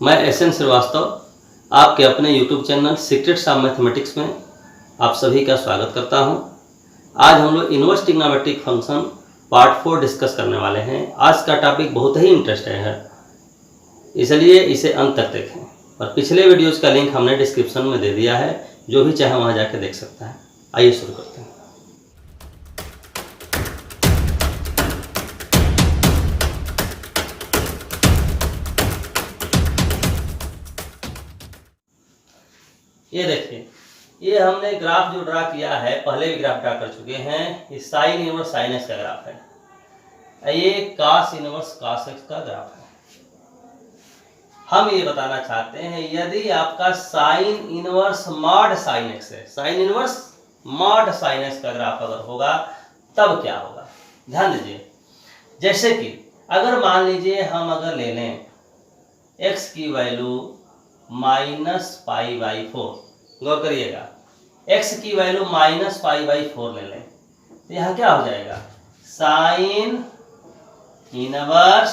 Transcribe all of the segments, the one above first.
मैं एस.एन. श्रीवास्तव आपके अपने YouTube channel secrets of mathematics में आप सभी का स्वागत करता हूं। आज हम लोग inverse trigonometric function part 4 discuss करने वाले हैं। आज का टॉपिक बहुत ही इंटरेस्टिंग है, इसलिए इसे अंत तक देखें। और पिछले वीडियोज़ का लिंक हमने डिस्क्रिप्शन में दे दिया है, जो भी चाहे वहाँ जाकर देख सकता है। आइए शुरू करते हैं। ये देखिए, ये हमने ग्राफ जो ड्रा किया है, पहले भी ग्राफ ड्रा कर चुके हैं। ये साइन इनवर्स साइन एक्स का ग्राफ है, ये कास इनवर्स कास एक्स का ग्राफ है। हम ये बताना चाहते हैं, यदि आपका sine inverse mod sine X है, sine inverse mod sine x का ग्राफ अगर होगा तब क्या होगा। ध्यान दीजिए, जैसे कि अगर मान लीजिए हम अगर ले लें एक्स की वैल्यू -π/4, गौर करिएगा, x की वैल्यू -π/4 ले लें तो यहाँ क्या हो जाएगा, साइन इनवर्स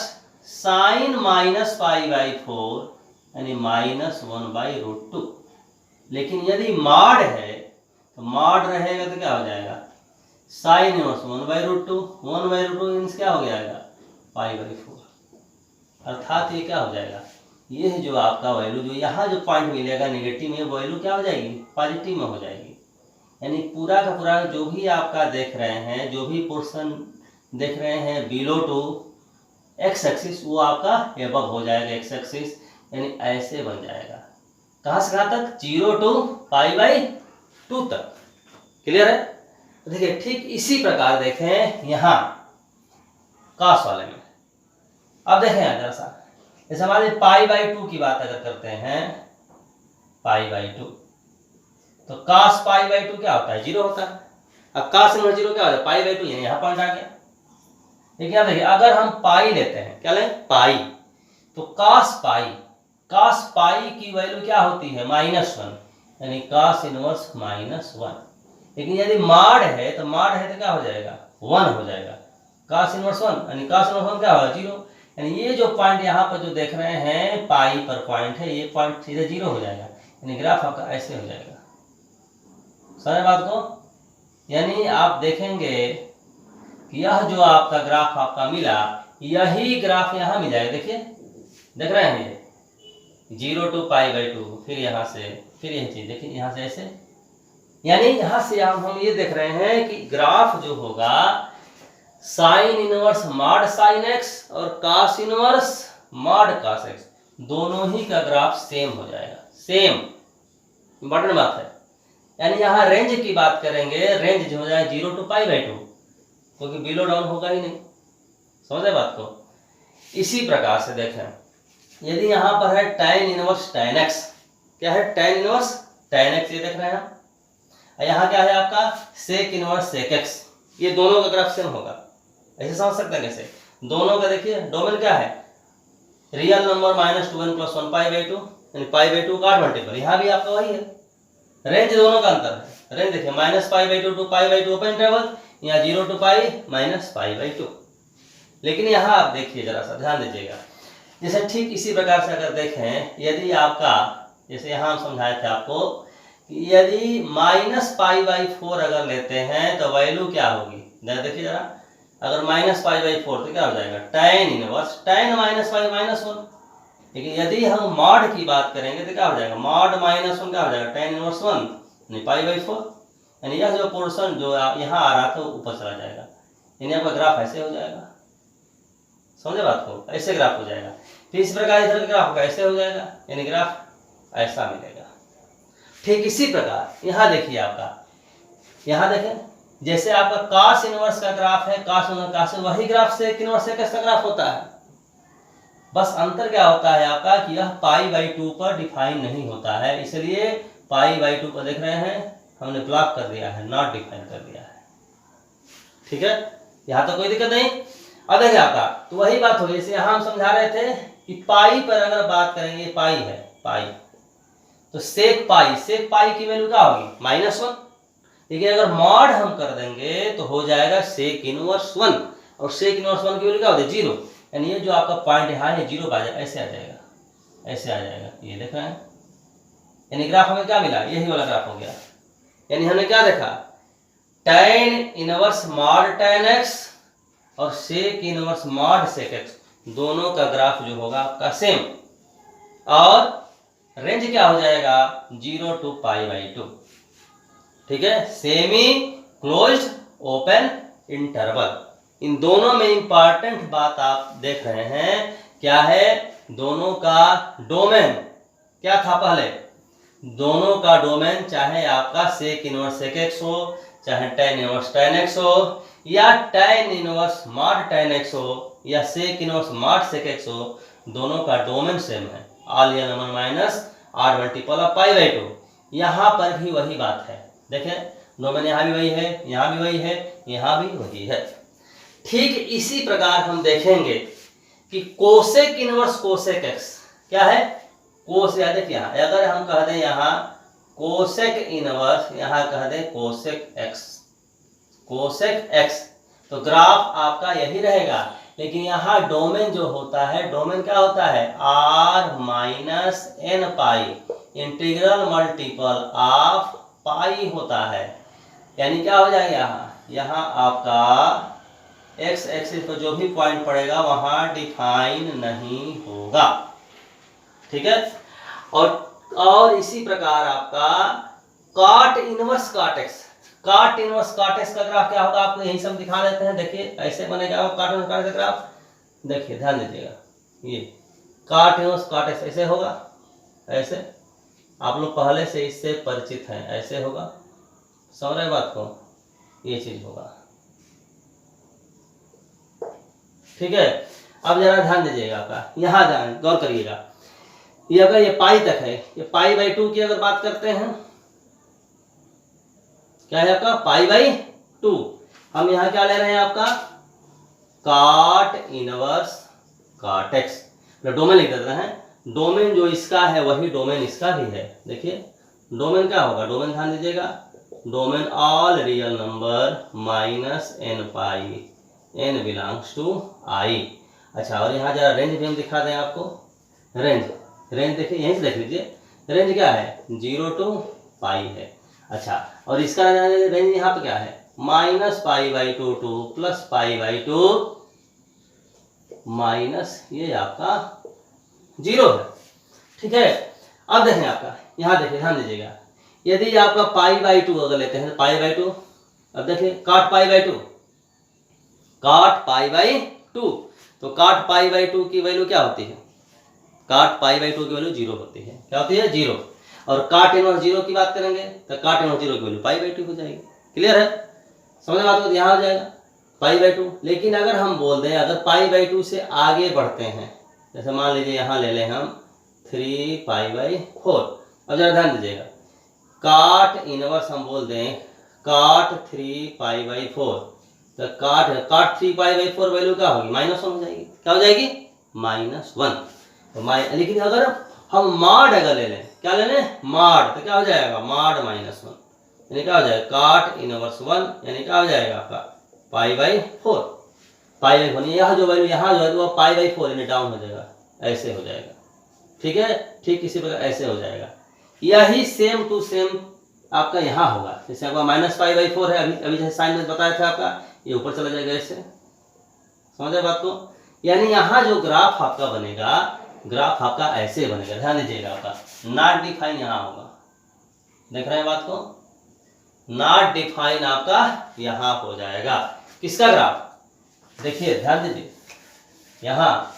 साइन -π/4 यानी -1/√2। लेकिन यदि मॉड है तो मॉड रहेगा तो क्या हो जाएगा, साइन इनवर्स 1/√2, 1/√2 मीन्स क्या हो जाएगा, π/4। अर्थात ये क्या हो जाएगा, ये जो आपका वैल्यू जो यहाँ जो पॉइंट मिलेगा नेगेटिव में, वैल्यू क्या हो जाएगी, पॉजिटिव में हो जाएगी। यानी पूरा का पूरा जो भी आपका देख रहे हैं, जो भी पोर्शन देख रहे हैं बिलो टू एक्स एक्सिस, वो आपका एबव हो जाएगा एक्स एक्सिस, यानी ऐसे बन जाएगा। कहाँ से कहाँ तक, 0 to π/2 तक। क्लियर है। देखिए, ठीक इसी प्रकार देखें यहाँ कास वाले में। अब देखें जरा सा, जैसे हमारे π/2 की बात अगर करते हैं, π/2 तो cos π/2 क्या होता है, 0 होता है। अब cos इनवर्स 0 क्या होता है, π/2, यानी यहाँ पॉइंट आ गया। लेकिन अब देखिए, अगर हम पाई लेते हैं, क्या लें, पाई, तो cos पाई की वैल्यू क्या होती है, -1, यानी cos इनवर्स -1। लेकिन यदि मॉड है तो क्या हो जाएगा, 1 हो जाएगा। cos इनवर्स 1 यानी cos इनवर्स 1 क्या होगा, 0। यानी ये जो पॉइंट यहाँ पर जो देख रहे हैं पाई पर पॉइंट है, ये पॉइंट सीधे 0 हो जाएगा। यानी ग्राफ आपका ऐसे हो जाएगा। समझ बात को। यानी आप देखेंगे कि यह जो आपका ग्राफ आपका मिला, यही ग्राफ यहाँ मिल जाएगा। देखिए, देख रहे हैं ये 0 to π/2, फिर यहाँ से फिर यही चीज देखिए, यहाँ से ऐसे। यानी यहाँ से हम ये देख रहे हैं कि ग्राफ जो होगा sign inverse mod sine x और कास इनवर्स मॉड कास एक्स, दोनों ही का ग्राफ सेम हो जाएगा। सेम इंपॉर्टेंट बात है। यानी यहाँ रेंज की बात करेंगे, रेंज जो हो जाए 0 to π/2, क्योंकि बिलो डाउन होगा ही नहीं। समझे बात को। इसी प्रकार से देखें, यदि यहाँ पर है tan इनवर्स tan x, क्या है, tan इनवर्स tan x, ये देख रहे हैं हम। यहाँ क्या है आपका सेक इनवर्स सेक x, ये दोनों का ग्राफ सेम होगा। ऐसे समझ सकते हैं कैसे, दोनों का देखिए डोमेन क्या है, रियल नंबर -2n + 1 π/2, यानी π/2 का 8 मल्टीपल। यहाँ भी आपका वही है। रेंज दोनों का अंतर है। रेंज देखिए -π/2 to π/2 ओपन इंटरवल, यहाँ 0 to π -π/2। लेकिन यहाँ आप देखिए जरा सा ध्यान दीजिएगा, जैसे ठीक इसी प्रकार से अगर देखें, यदि आपका जैसे यहाँ हम समझाए थे आपको कि यदि -π/4 अगर लेते हैं तो वैल्यू क्या होगी, देखिए जरा, अगर -π/4 तो क्या हो जाएगा, tan इनवर्स tan -π/1। लेकिन यदि हम मॉड की बात करेंगे तो क्या हो जाएगा, मॉड -1 क्या हो जाएगा, tan इनवर्स 1 यानी π/4। यानी यह जो पोर्शन जो यहाँ आ रहा था ऊपर चला जाएगा। यानी आपका ग्राफ ऐसे हो जाएगा। समझे बात को, ऐसे ग्राफ हो जाएगा। फिर इस प्रकार इधर ग्राफ ऐसे हो जाएगा, यानी ग्राफ ऐसा मिलेगा। ठीक इसी प्रकार यहाँ देखिए, आपका यहाँ देखें, जैसे आपका कास इनवर्स का ग्राफ है, कास इनवर्स वही ग्राफ सेक इनवर्स सेक का ग्राफ होता है। बस अंतर क्या होता है आपका कि यह π/2 पर डिफाइन नहीं होता है, इसलिए π/2 पर देख रहे हैं हमने ब्लॉक कर दिया है, नॉट डिफाइन कर दिया है। ठीक है, यहाँ तो कोई दिक्कत नहीं। अब देखिए आपका तो वही बात होगी, जैसे यहाँ हम समझा रहे थे कि पाई पर अगर बात करेंगे, पाई है पाई, तो सेक पाई की वैल्यू क्या होगी, -1। लेकिन अगर मॉड हम कर देंगे तो हो जाएगा सेक इनवर्स 1, और सेक इनवर्स 1 की वैल्यू क्या होती है, 0। यानी ये जो आपका पॉइंट यहाँ है 0 ऐसे आ जाएगा। ऐसे आ जाएगा, ये देख रहे हैं। यानी ग्राफ हमें क्या मिला, यही वाला ग्राफ हो गया। यानी हमने क्या देखा, tan inverse mod tan x और sec inverse mod sec x, दोनों का ग्राफ जो होगा आपका सेम, और रेंज क्या हो जाएगा 0 to π/2। ठीक है, सेमी क्लोज्ड ओपन इंटरवल। इन दोनों में इंपॉर्टेंट बात आप देख रहे हैं क्या है, दोनों का डोमेन क्या था पहले, दोनों का डोमेन चाहे आपका सेक इनवर्स सेक एक्स हो, चाहे tan इनवर्स tan x हो, या tan inverse mod tan x हो, या sec inverse mod sec x हो, दोनों का डोमेन सेम है, all real number minus r multiple of π/2। यहाँ पर भी वही बात है, देखें डोमेन यहाँ भी वही है, यहाँ भी वही है, यहाँ भी वही है। ठीक इसी प्रकार हम देखेंगे कि कोसेक इनवर्स कोसेक एक्स क्या है, कोस याद है, यहाँ अगर हम कह दें यहाँ कोसेक इनवर्स, यहाँ कह दें कोसेक एक्स, कोसेक एक्स, तो ग्राफ आपका यही रहेगा। लेकिन यहाँ डोमेन जो होता है, डोमेन क्या होता है r minus N pi integral multiple of pi होता है। यानी क्या हो जाएगा यहाँ आपका एक्स एक्सिस पर जो भी पॉइंट पड़ेगा वहां डिफाइन नहीं होगा। ठीक है, और इसी प्रकार आपका cot inverse cot x, cot inverse cot x का ग्राफ क्या होगा, आपको यही सब दिखा देते हैं। देखिए ऐसे बनेगा कॉट इनवर्स कॉट एक्स का ग्राफ, देखिए ध्यान दीजिएगा, ये कॉट इनवर्स कॉट एक्स ऐसे होगा, ऐसे आप लोग पहले से इससे परिचित हैं, ऐसे होगा, समझ रहे बात को, ये चीज होगा। ठीक है, अब जरा ध्यान दीजिएगा आपका, यहाँ ध्यान गौर करिएगा, ये अगर ये पाई तक है, ये π/2 की अगर बात करते हैं, क्या है आपका π/2, हम यहाँ क्या ले रहे हैं आपका cot inverse cot x, domain लिख देते हैं, डोमेन जो इसका है वही डोमेन इसका भी है। देखिए डोमेन क्या होगा, डोमेन ध्यान दीजिएगा, domain all real number minus N pi, N belongs to I. अच्छा, और यहाँ जरा रेंज भी हम दिखा दें आपको, रेंज, रेंज देखिए यहीं से देख लीजिए, रेंज क्या है 0 to π है। अच्छा, और इसका रेंज यहाँ पे क्या है -π/2 टू +π/2 माइनस ये आपका 0 है। ठीक है, अब देखें आपका यहाँ देखिए ध्यान दीजिएगा, यदि आपका π/2 अगर लेते हैं π/2, अब देखिए cot π/2, cot π/2, तो cot π/2 की वैल्यू क्या होती है, cot π/2 की वैल्यू 0 होती है, क्या होती है 0। और cot इनवर्स 0 की बात करेंगे तो cot इनवर्स 0 की वैल्यू π/2 हो जाएगी। क्लियर है, समझ बात को, यहाँ हो जाएगा π/2। लेकिन अगर हम बोल दें अगर π/2 से आगे बढ़ते हैं, जैसे मान लीजिए यहाँ ले लें हम 3π/4, अब जरा ध्यान दीजिएगा, cot इनवर्स हम बोल दें cot 3π/4, तो cot 3π/4 वैल्यू क्या होगी -1 हो जाएगी, क्या हो जाएगी -1। तो लेकिन अगर हम मॉड अगर ले लें, क्या ले लें मॉड, तो क्या हो जाएगा मॉड -1, यानी क्या हो जाएगा cot इनवर्स 1, यानी क्या हो जाएगा आपका π/4, π/4 यहाँ जो वैल्यू यहाँ जो है वो π/4 यानी डाउन हो जाएगा, ऐसे हो जाएगा। ठीक है, ठीक इसी प्रकार ऐसे हो जाएगा। यही सेम टू सेम आपका यहाँ होगा, जैसे आपका -π/4 है, अभी जैसे साइन में बताया था आपका, ये ऊपर चला जाएगा ऐसे, समझे बात को। यानी यहाँ जो ग्राफ आपका बनेगा, ग्राफ आपका ऐसे बनेगा, ध्यान दीजिएगा, आपका नॉट डिफाइन यहाँ होगा, देख रहे हैं बात को, नॉट डिफाइन आपका यहाँ हो जाएगा। किसका ग्राफ देखिए ध्यान दीजिए, यहाँ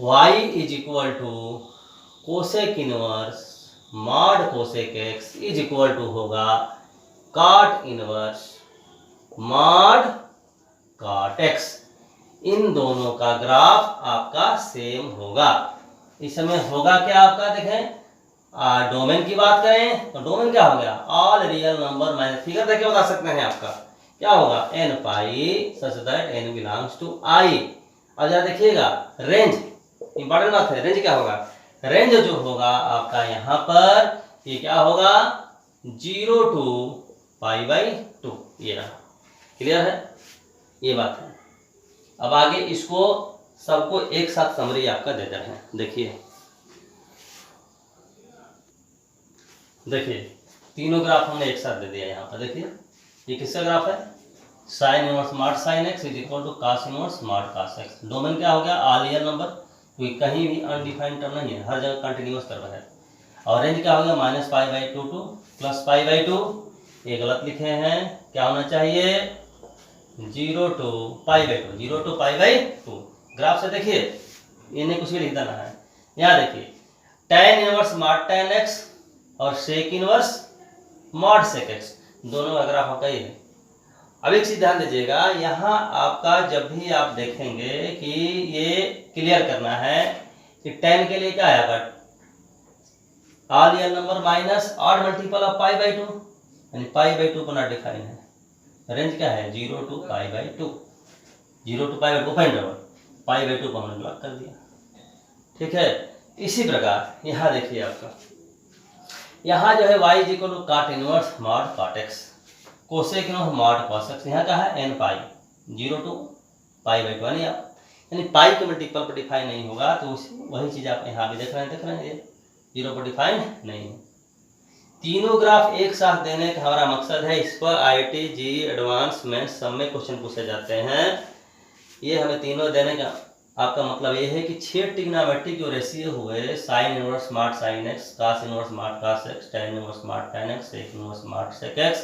y is equal to cosec inverse mod cosec X is equal to होगा cot inverse mod cot X. इन दोनों का ग्राफ आपका सेम होगा। इस समय होगा क्या आपका, देखें डोमेन की बात करें तो डोमेन क्या हो गया all real number minus, figure देख के बता सकते हैं आपका क्या होगा N pi such that N belongs to I. और जरा देखिएगा रेंज, इंपॉर्टेंट बात है, रेंज क्या होगा, रेंज जो होगा आपका यहाँ पर ये क्या होगा 0 to π/2, ये रहा। क्लियर है, ये बात है। अब आगे इसको सबको एक साथ समरी आपका देते हैं। देखिए देखिए तीनों ग्राफ हमने एक साथ दे दिया यहाँ पर। देखिए ये किसका ग्राफ है, sine inverse smart sine x is equal to cos inverse smart cos x. Domain क्या हो गया, ऑल रियल नंबर, क्योंकि कहीं भी अनडिफाइंड टर्म नहीं है, हर जगह कंटिन्यूअस कर्व है। और रेंज क्या हो गया, -π/2 टू +π/2। ये गलत लिखे हैं, क्या होना चाहिए 0 to π/2, 0 to π/2। ग्राफ से देखिए इन्हें कुछ भी लिख देना है। यहाँ देखिए tan inverse smart tan x और sec inverse mod sec x, दोनों का ग्राफ आपका ये है। अब एक चीज ध्यान दीजिएगा, यहाँ आपका जब भी आप देखेंगे कि ये क्लियर करना है कि tan के लिए क्या आएगा, all real number minus odd multiple of π/2, यानी π/2 पर नॉट डिफाइन है। रेंज क्या है 0 to π/2, 0 to π/2 ओपन डबल, π/2 को हमने ब्लॉक कर दिया। ठीक है, इसी प्रकार यहाँ देखिए आपका यहाँ जो है y is equal to cot inverse mod cot x, cosec inverse mod cos x, यहाँ का है n पाई 0 to π/2, यानी पाई के मल्टीपल पर डिफाइन नहीं होगा, तो वही चीज आप यहाँ भी देख रहे हैं ये 0 पर डिफाइन नहीं है। तीनों ग्राफ एक साथ देने का हमारा मकसद है, इस पर IIT JEE एडवांस में सब में क्वेश्चन पूछे जाते हैं। ये हमें तीनों देने का आपका मतलब ये है कि 6 ट्रिग्नोमेट्रिक जो रेशियो हुए, sine inverse smart sine X, cos inverse smart cos X, tan inverse smart tan X, sec inverse smart sec X,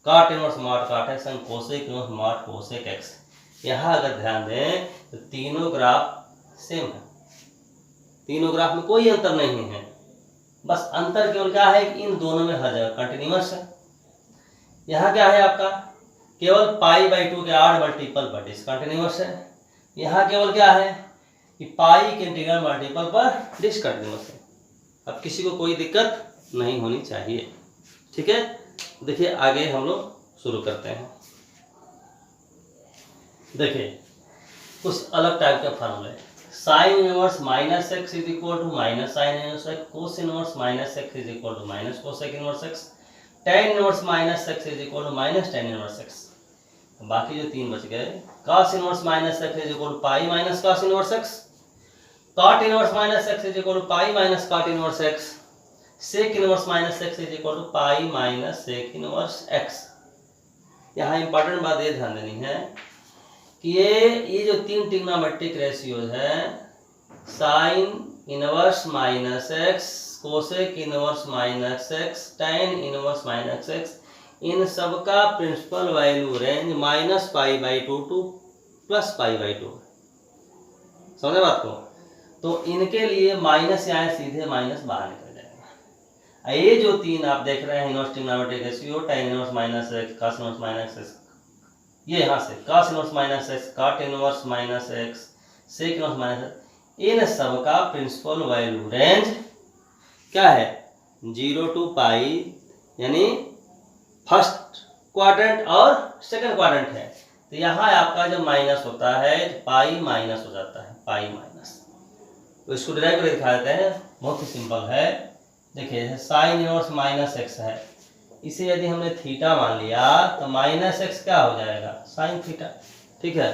cot inverse smart cot X and cosec inverse smart cosec X. यहाँ अगर ध्यान दें तो तीनों graph same है, तीनों graph में कोई अंतर नहीं है, बस अंतर केवल क्या है कि इन दोनों में हर जगह कंटिन्यूअस है। यहाँ क्या है आपका, केवल π/2 के ऑड मल्टीपल पर डिसकंटिन्यूअस है। यहाँ केवल क्या है कि पाई के इंटीग्रल मल्टीपल पर डिसकंटिन्यूअस है। अब किसी को कोई दिक्कत नहीं होनी चाहिए। ठीक है, देखिए आगे हम लोग शुरू करते हैं। देखिए कुछ अलग टाइप के फॉर्मूले, sine inverse minus x is equal to minus sine inverse x, cos inverse minus x is equal to minus cosec inverse x, tan inverse minus x is equal to minus tan inverse x. बाकी जो तीन बच गए, cos inverse minus x is equal to pi minus cos inverse x, cot inverse minus x is equal to pi minus cot inverse x, sec inverse minus x is equal to pi minus sec inverse X. यहाँ important बात ये ध्यान देनी है कि ये जो तीन ट्रिग्नोमेट्रिक रेशियोज है, sine inverse minus X, cosec inverse minus X, tan inverse minus X, इन सब का प्रिंसिपल वैल्यू रेंज -π/2 टू +π/2। समझे बात को? तो इनके लिए माइनस यहाँ सीधे माइनस बाहर निकल जाएगा। ये जो तीन आप देख रहे हैं inverse trigonometric ratio, tan inverse minus X, cos inverse minus X, ये यहाँ से cos inverse minus X, cot inverse minus X, sec inverse minus X, इन सब का प्रिंसिपल वैल्यू रेंज क्या है 0 to π, यानी फर्स्ट क्वाड्रेंट और सेकंड क्वाड्रेंट है। तो यहाँ आपका जब माइनस होता है तो पाई माइनस हो जाता है, पाई माइनस। तो इसको डिराइव करके दिखा देते हैं, बहुत ही सिंपल है। देखिए साइन इनवर्स माइनस एक्स है, इसे यदि हमने थीटा मान लिया तो माइनस एक्स क्या हो जाएगा, साइन थीटा। ठीक है,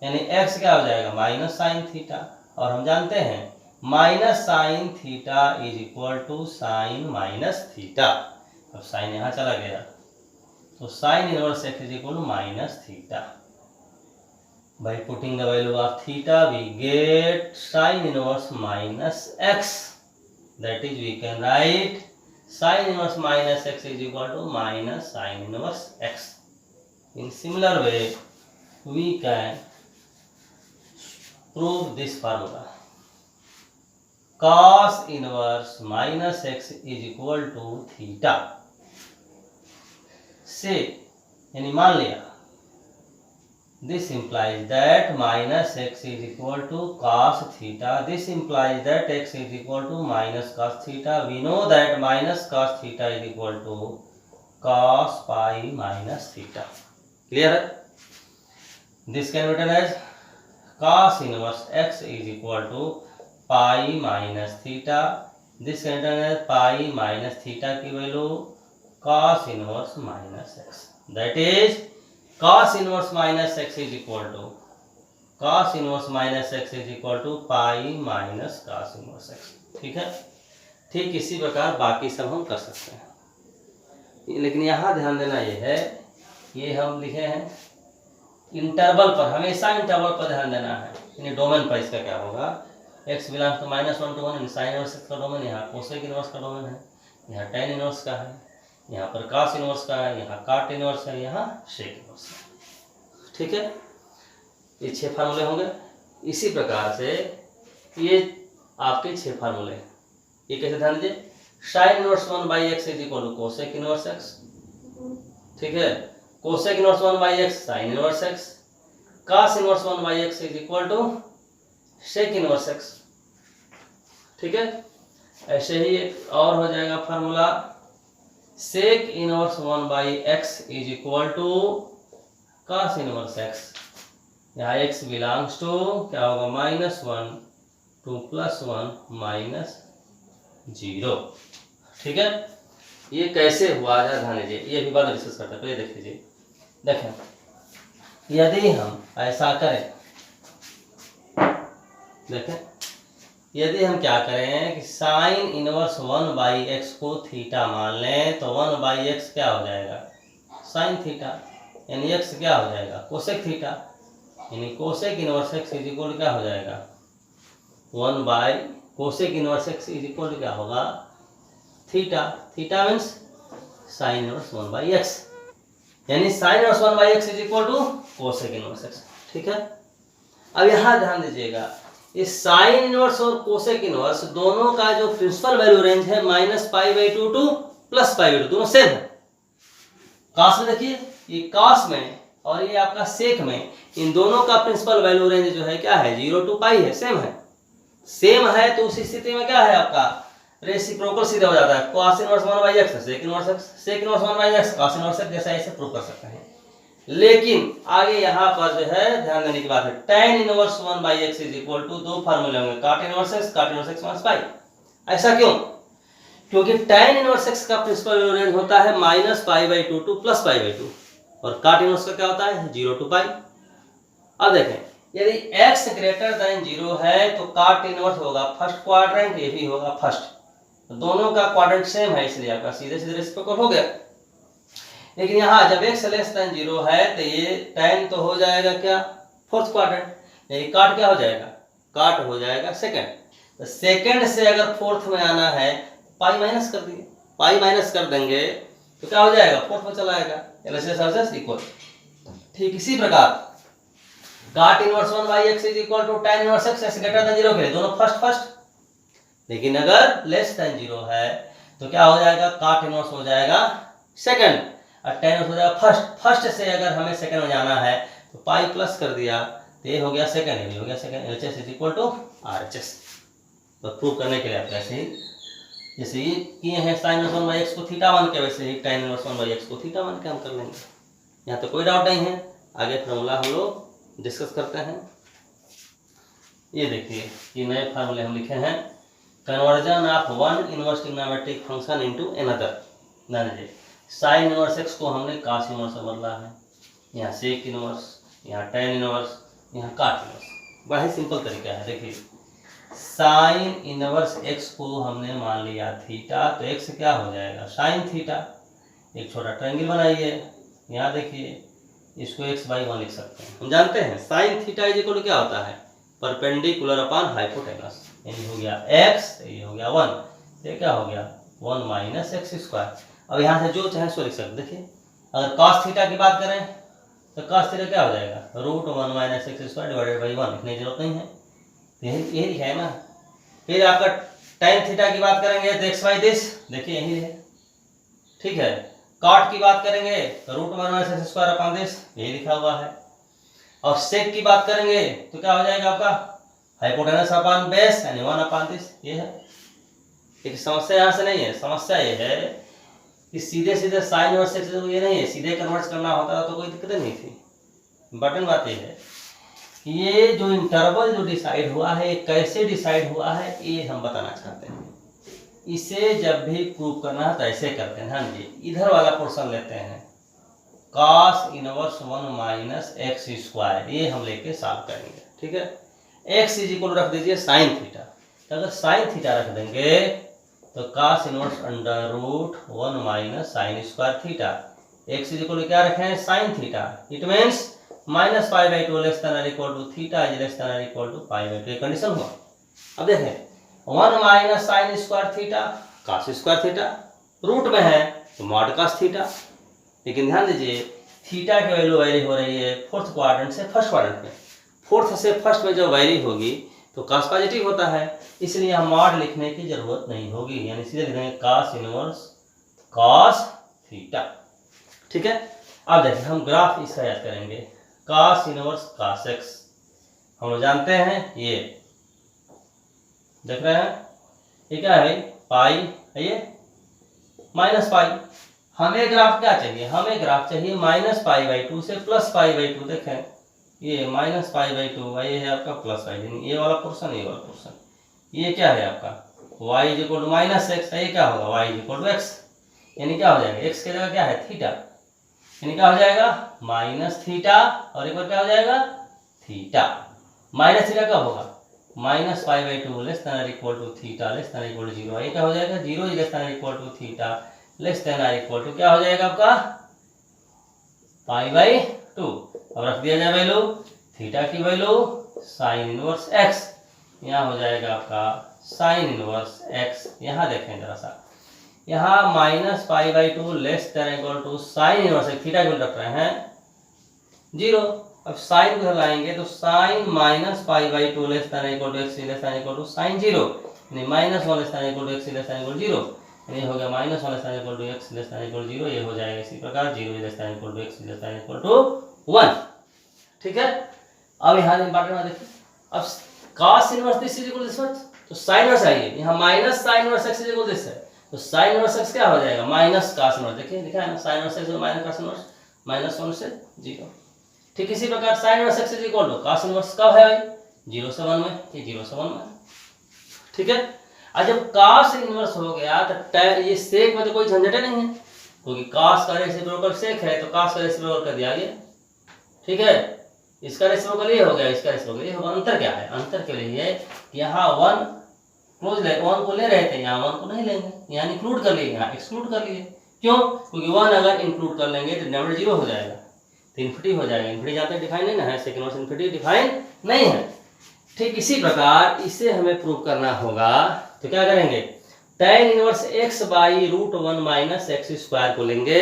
यानी एक्स क्या हो जाएगा, माइनस साइन थीटा। और हम जानते हैं minus sine theta is equal to sine minus theta. अब साइन यहाँ चला गया, तो sine inverse x is equal to minus theta. By putting the value of theta we get sine inverse minus x, that is we can write sine inverse minus x is equal to minus sine inverse x. In similar way we can prove this formula, cos inverse minus x is equal to theta से, यानी मान लिया this implies that minus x is equal to cos theta, this implies that x is equal to minus cos theta. We know that minus cos theta is equal to cos pi minus theta. Clear है? This can be written as cos inverse x is equal to pi minus theta. This can be written as pi minus theta की value cos inverse minus x. That is cos inverse minus x is equal to cos inverse minus x is equal to pi minus cos inverse x. ठीक है, ठीक इसी प्रकार बाकी सब हम कर सकते हैं। लेकिन यहाँ ध्यान देना ये है, ये हम लिखे हैं इंटरवल पर, हमेशा इंटरवल पर ध्यान देना है, यानी डोमेन पर इसका क्या होगा, x belongs to -1 to 1, sine inverse का डोमेन, यहाँ कोसेक इनवर्स का डोमेन है, यहाँ टेन इनवर्स का है, यहाँ पर कॉस इनवर्स का है, यहाँ काट इनवर्स है, यहाँ सेक इनवर्स है। ठीक है, ये 6 फार्मूले होंगे। इसी प्रकार से ये आपके 6 फार्मूले, ये कैसे ध्यान दीजिए, sine inverse 1/x is equal to cosec inverse x, ठीक है, cosec inverse 1/x sine inverse x, cos inverse 1/x is equal to sec inverse x। ठीक है, ऐसे ही एक और हो जाएगा formula, sec inverse 1/x is equal to cos inverse x, यहाँ x बिलोंग्स टू क्या होगा, -1 to +1 -0। ठीक है, ये कैसे हुआ है ध्यान दीजिए, ये भी बाद में डिस्कस करते हैं, पहले देख लीजिए। देखें यदि हम ऐसा करें, देखें यदि हम क्या करें कि साइन इनवर्स 1/x को थीटा मान लें, तो 1/x क्या हो जाएगा, साइन थीटा, यानी x क्या हो जाएगा, कोसेक थीटा, यानी cosec inverse x is equal क्या हो जाएगा, cosec inverse x is equal क्या होगा, theta, theta means sine inverse 1/x, यानी sine inverse 1/x is equal to cosec inverse x। ठीक है, अब यहाँ ध्यान दीजिएगा, इस साइन इनवर्स और कोसेक इनवर्स दोनों का जो प्रिंसिपल वैल्यू रेंज है -π/2 to +π/2, दोनों सेम है। कॉस में देखिए, ये कॉस में और ये आपका सेक में, इन दोनों का प्रिंसिपल वैल्यू रेंज जो है क्या है, 0 to π है, सेम है। सेम है तो उस स्थिति में क्या है आपका रेसिप्रोकल सीधा हो जाता है, cos inverse 1/x sec inverse x, sec inverse 1/x cos inverse x, जैसा ऐसे प्रूव कर सकते हैं। लेकिन आगे यहाँ पर जो है ध्यान देने की बात है, tan inverse 1/x is equal to, दो फार्मूले होंगे, cot इनवर्स x -π। ऐसा क्यों, क्योंकि tan इनवर्स x का प्रिंसिपल रेंज होता है -π/2 to +π/2, और cot इनवर्स का क्या होता है 0 to π। अब देखें, यदि x ग्रेटर देन 0 है तो cot इनवर्स होगा फर्स्ट क्वाड्रेंट, ये भी होगा फर्स्ट, दोनों का क्वाड्रेंट सेम है, इसलिए आपका सीधे सीधे रेसिप्रोकल हो गया। लेकिन यहाँ जब x लेस देन 0 है तो ये tan तो हो जाएगा क्या, फोर्थ क्वाड्रेंट, ये काट क्या हो जाएगा, काट हो जाएगा सेकंड। तो सेकंड से अगर फोर्थ में आना है, पाई माइनस कर दिए, पाई माइनस कर देंगे तो क्या हो जाएगा, फोर्थ में चला आएगा, LHS इक्वल। ठीक इसी प्रकार cot inverse 1/x is equal to tan inverse x, x greater than 0 के लिए दोनों फर्स्ट फर्स्ट, लेकिन अगर लेस देन 0 है तो क्या हो जाएगा, cot इनवर्स हो जाएगा सेकंड, और tan इनवर्स हो जाएगा फर्स्ट। फर्स्ट से अगर हमें सेकंड में जाना है तो पाई प्लस कर दिया तो ये हो गया सेकंड, ये भी हो गया second, LHS is equal to RHS। तो प्रूव करने के लिए आप ऐसे ही जैसे ये किए हैं sin इनवर्स 1/x को थीटा मान के, वैसे ही tan इनवर्स 1/x को थीटा मान के हम कर लेंगे। यहाँ तो कोई डाउट नहीं है, आगे फार्मूला हम लोग डिस्कस करते हैं। ये देखिए, ये नए फार्मूले हम लिखे हैं, conversion of one inverse trigonometric function into another. ध्यान दीजिए, साइन इनवर्स x को हमने cos इनवर्स में बदला है, यहाँ सेक इनवर्स, यहाँ tan इनवर्स, यहाँ cot इनवर्स। बड़ा ही सिंपल तरीका है। देखिए, साइन इनवर्स x को हमने मान लिया थीटा, तो x क्या हो जाएगा, साइन थीटा। एक छोटा ट्रायंगल बनाइए, यहाँ देखिए, इसको x/1 लिख सकते हैं। हम जानते हैं sine theta is equal to क्या होता है, परपेंडिकुलर अपॉन हाइपोटेनस, यानी हो गया x, ये हो गया 1, ये क्या हो गया 1 - x²। अब यहाँ से जो चाहे सो लिख सकते। देखिए, अगर cos थीटा की बात करें तो cos थीटा क्या हो जाएगा, √1 - x² डिवाइडेड बाई 1, लिखने की जरूरत नहीं है, यही लिखा है ना। फिर आपका tan थीटा की बात करेंगे तो x/दिस, देखिए यही है, ठीक है। cot की बात करेंगे तो √1 - x² अपॉन दिस, यही लिखा हुआ है। और sec की बात करेंगे तो क्या हो जाएगा आपका हाइपोटेनस अपॉन बेस, यानी 1 अपॉन दिस, ये है। एक समस्या यहाँ से नहीं है, समस्या ये है कि सीधे सीधे साइन और सेक ये नहीं है, सीधे कन्वर्ट करना होता तो कोई दिक्कत नहीं थी। बटन बात ये है कि ये जो इंटरवल जो डिसाइड हुआ है, कैसे डिसाइड हुआ है, ये हम बताना चाहते हैं। इसे जब भी प्रूव करना है तो ऐसे करते हैं। हाँ जी, इधर वाला पोर्शन लेते हैं, cos इनवर्स 1 - x², ये हम लेके सॉल्व करेंगे, ठीक है। x इज इक्वल रख दीजिए साइन थीटा, तो अगर साइन थीटा रख देंगे तो cos inverse under root 1 minus sine square theta, x is equal to क्या रखे हैं sine theta, it means minus pi by two less than और equal to theta is less than और equal to pi by two, ये condition हुआ। अब देखें 1 minus sine square theta cos square theta root में है तो मॉड cos थीटा, लेकिन ध्यान दीजिए थीटा की वैल्यू वेरी हो रही है फोर्थ क्वाड्रेंट से फर्स्ट क्वाड्रेंट में, फोर्थ से फर्स्ट में जो वेरी होगी तो cos पॉजिटिव होता है, इसलिए यहाँ मॉड लिखने की जरूरत नहीं होगी, यानी सीधे लिख देंगे cos इनवर्स cos थीटा। ठीक है, अब देखिए हम ग्राफ इसका याद करेंगे, cos इनवर्स cos x हम लोग जानते हैं, ये देख रहे हैं ये क्या है पाई है, ये माइनस पाई। हमें ग्राफ क्या चाहिए, हमें ग्राफ चाहिए माइनस पाई बाई टू से प्लस पाई बाई टू। देखें ये माइनस पाई बाई टू, ये है आपका प्लस पाई, ये वाला पोर्शन ये वाला पोर्शन, ये क्या है आपका y is equal to minus X, ये क्या होगा y is equal to X, यानी क्या हो जाएगा x की जगह क्या है थीटा, यानी क्या हो जाएगा माइनस थीटा और एक बार क्या हो जाएगा थीटा। माइनस थीटा कब होगा minus pi by two less than और equal to theta less than equal to zero, ये क्या हो जाएगा zero less than equal to theta less than और इक्वल टू क्या हो जाएगा आपका पाई बाई टू। अब रख दिया जाए वैल्यू थीटा की वैल्यू साइन इनवर्स एक्स, यहाँ हो जाएगा आपका साइन इनवर्स एक्स। यहाँ देखें जरा सा, यहाँ minus pi by two less than equal to sine inverse X, theta को रख रहे हैं जीरो, अब साइन को लाएंगे तो sine minus pi by two less than equal to X less than equal to sine zero, यानी minus one less than equal to X less than equal zero, यानी हो गया minus one less than equal to X less than equal zero, ये हो जाएगा इसी प्रकार zero less than equal to X less than equal to one. ठीक है, अब यहाँ इंपॉर्टेंट बात देखिए, अब cos inverse this is equal this much, तो sin इनवर्स आइए यहाँ minus sin inverse x is equal this है, तो sin इनवर्स x क्या हो जाएगा माइनस cos इनवर्स, देखिए लिखा है ना sin inverse x minus cos inverse minus 1 से 0। ठीक इसी प्रकार sin inverse x is equal to cos inverse कब है 0 से 1 में, ये 0 से 1 में। ठीक है, और जब cos इनवर्स हो गया तो ये sec में तो कोई झंझट नहीं है, क्योंकि cos का रेसिप्रोकल sec है तो cos का रेसिप्रोकल कर दिया गया। ठीक है, इसका रेसिप्रोकल ये हो गया, इसका रेसिप्रोकल ये होगा। अंतर क्या है, अंतर के लिए यहाँ 1 क्लोज ले 1 को ले रहे थे, यहाँ 1 को नहीं लेंगे, यहाँ इंक्लूड कर लिए, यहाँ एक्सक्लूड कर लिए। क्यों, क्योंकि 1 अगर इंक्लूड कर लेंगे तो डिनोमिनेटर 0 हो जाएगा, तो इन्फिनिटी हो जाएगा। इन्फिनिटी जहाँ तक डिफाइन नहीं ना है, सेकंड वर्स इन्फिनिटी डिफाइन नहीं है। ठीक इसी प्रकार इसे हमें प्रूव करना होगा, तो क्या करेंगे tan inverse x by root 1 minus x square को लेंगे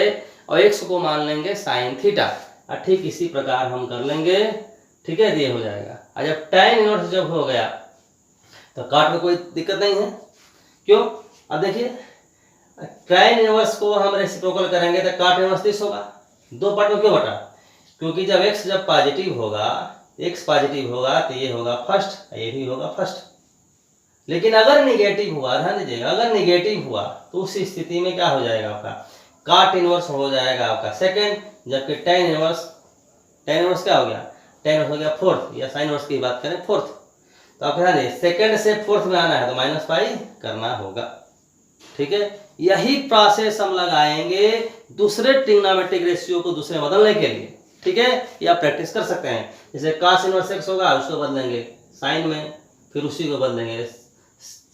और x को मान लेंगे साइन थीटा, और ठीक इसी प्रकार हम कर लेंगे। ठीक है, ये हो जाएगा। और जब tan इनवर्स जब हो गया तो काट में कोई दिक्कत नहीं है, क्यों, अब देखिए tan इनवर्स को हम रेसिप्रोकल करेंगे तो काट इनवर्स दिस होगा, दो पार्ट में क्यों बटा, क्योंकि जब x जब पॉजिटिव होगा, x पॉजिटिव होगा तो ये होगा फर्स्ट, ये भी होगा फर्स्ट। लेकिन अगर निगेटिव हुआ, ध्यान दीजिएगा, अगर निगेटिव हुआ तो उस स्थिति में क्या हो जाएगा आपका काट इनवर्स हो जाएगा आपका सेकंड, जबकि tan इनवर्स क्या हो गया, tan इनवर्स हो गया फोर्थ, या sin इनवर्स की बात करें फोर्थ। तो आप ध्यान दीजिए सेकंड से फोर्थ में आना है तो माइनस पाई करना होगा। ठीक है, यही प्रोसेस हम लगाएंगे दूसरे ट्रिग्नोमेट्रिक रेशियो को दूसरे बदलने के लिए। ठीक है, ये आप प्रैक्टिस कर सकते हैं, जैसे cos इनवर्स x होगा उसको बदलेंगे साइन में, फिर उसी को बदलेंगे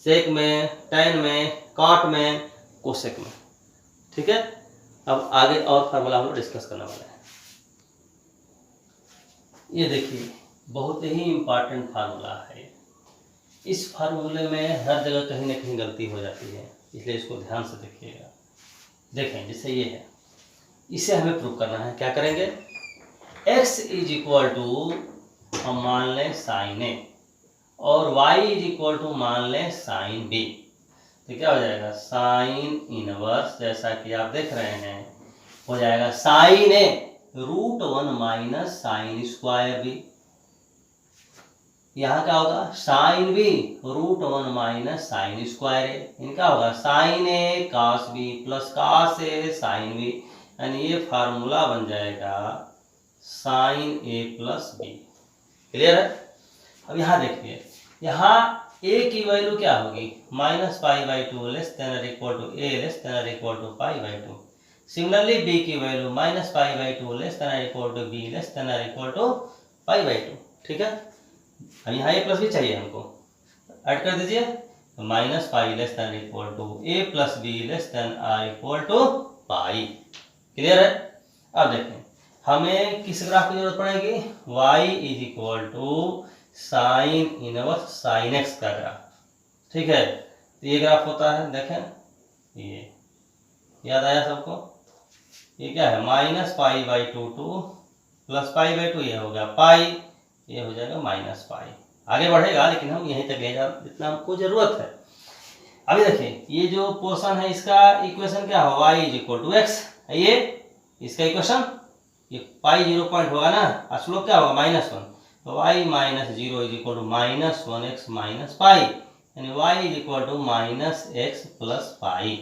सेक में, tan में, कॉट में, कोसेक में। ठीक है, अब आगे और फार्मूला हम लोग डिस्कस करने वाले हैं। ये देखिए बहुत ही इंपॉर्टेंट फार्मूला है, इस फार्मूले में हर जगह कहीं ना कहीं गलती हो जाती है, इसलिए इसको ध्यान से देखिएगा। देखें जैसे ये है, इसे हमें प्रूव करना है, क्या करेंगे x इज इक्वल टू हम मान लें साइन ए और y इज इक्वल टू मान लें साइन बी, तो क्या हो जाएगा साइन इनवर्स, जैसा कि आप देख रहे हैं हो जाएगा sine A root 1 minus sine square B, यहाँ क्या होगा sine B root 1 minus sine square A, इनका होगा sine A cos B plus cos A sine B, यानी ये फार्मूला बन जाएगा sine A plus B. Clear है। अब यहाँ देखिए, यहाँ a की वैल्यू क्या होगी minus pi by two less than equal to A less than equal to pi by two. Similarly b की value minus pi by two less than equal to B less than equal to pi by two. ठीक है, अब यहाँ a plus भी चाहिए हमको, add कर दीजिए, तो minus pi less than equal to A plus B less than or equal to pi. Clear है? अब देखें हमें किस ग्राफ की जरूरत पड़ेगी, y is equal to sine inverse sine x का ग्राफ। ठीक है, तो ये ग्राफ होता है, देखें ये याद आया सबको, ये क्या है minus pi by two two plus pi by two, ये हो गया पाई, ये हो जाएगा माइनस पाई। आगे बढ़ेगा लेकिन हम यहीं तक ले जा जितना हमको जरूरत है। अभी देखिए ये जो पोर्शन है इसका इक्वेशन क्या हो, y is equal to X, ये इसका इक्वेशन ये पाई 0 पॉइंट होगा ना, और स्लोप क्या होगा -1, तो y minus 0 is equal to -1x minus pi, यानी y is equal to -x plus pi.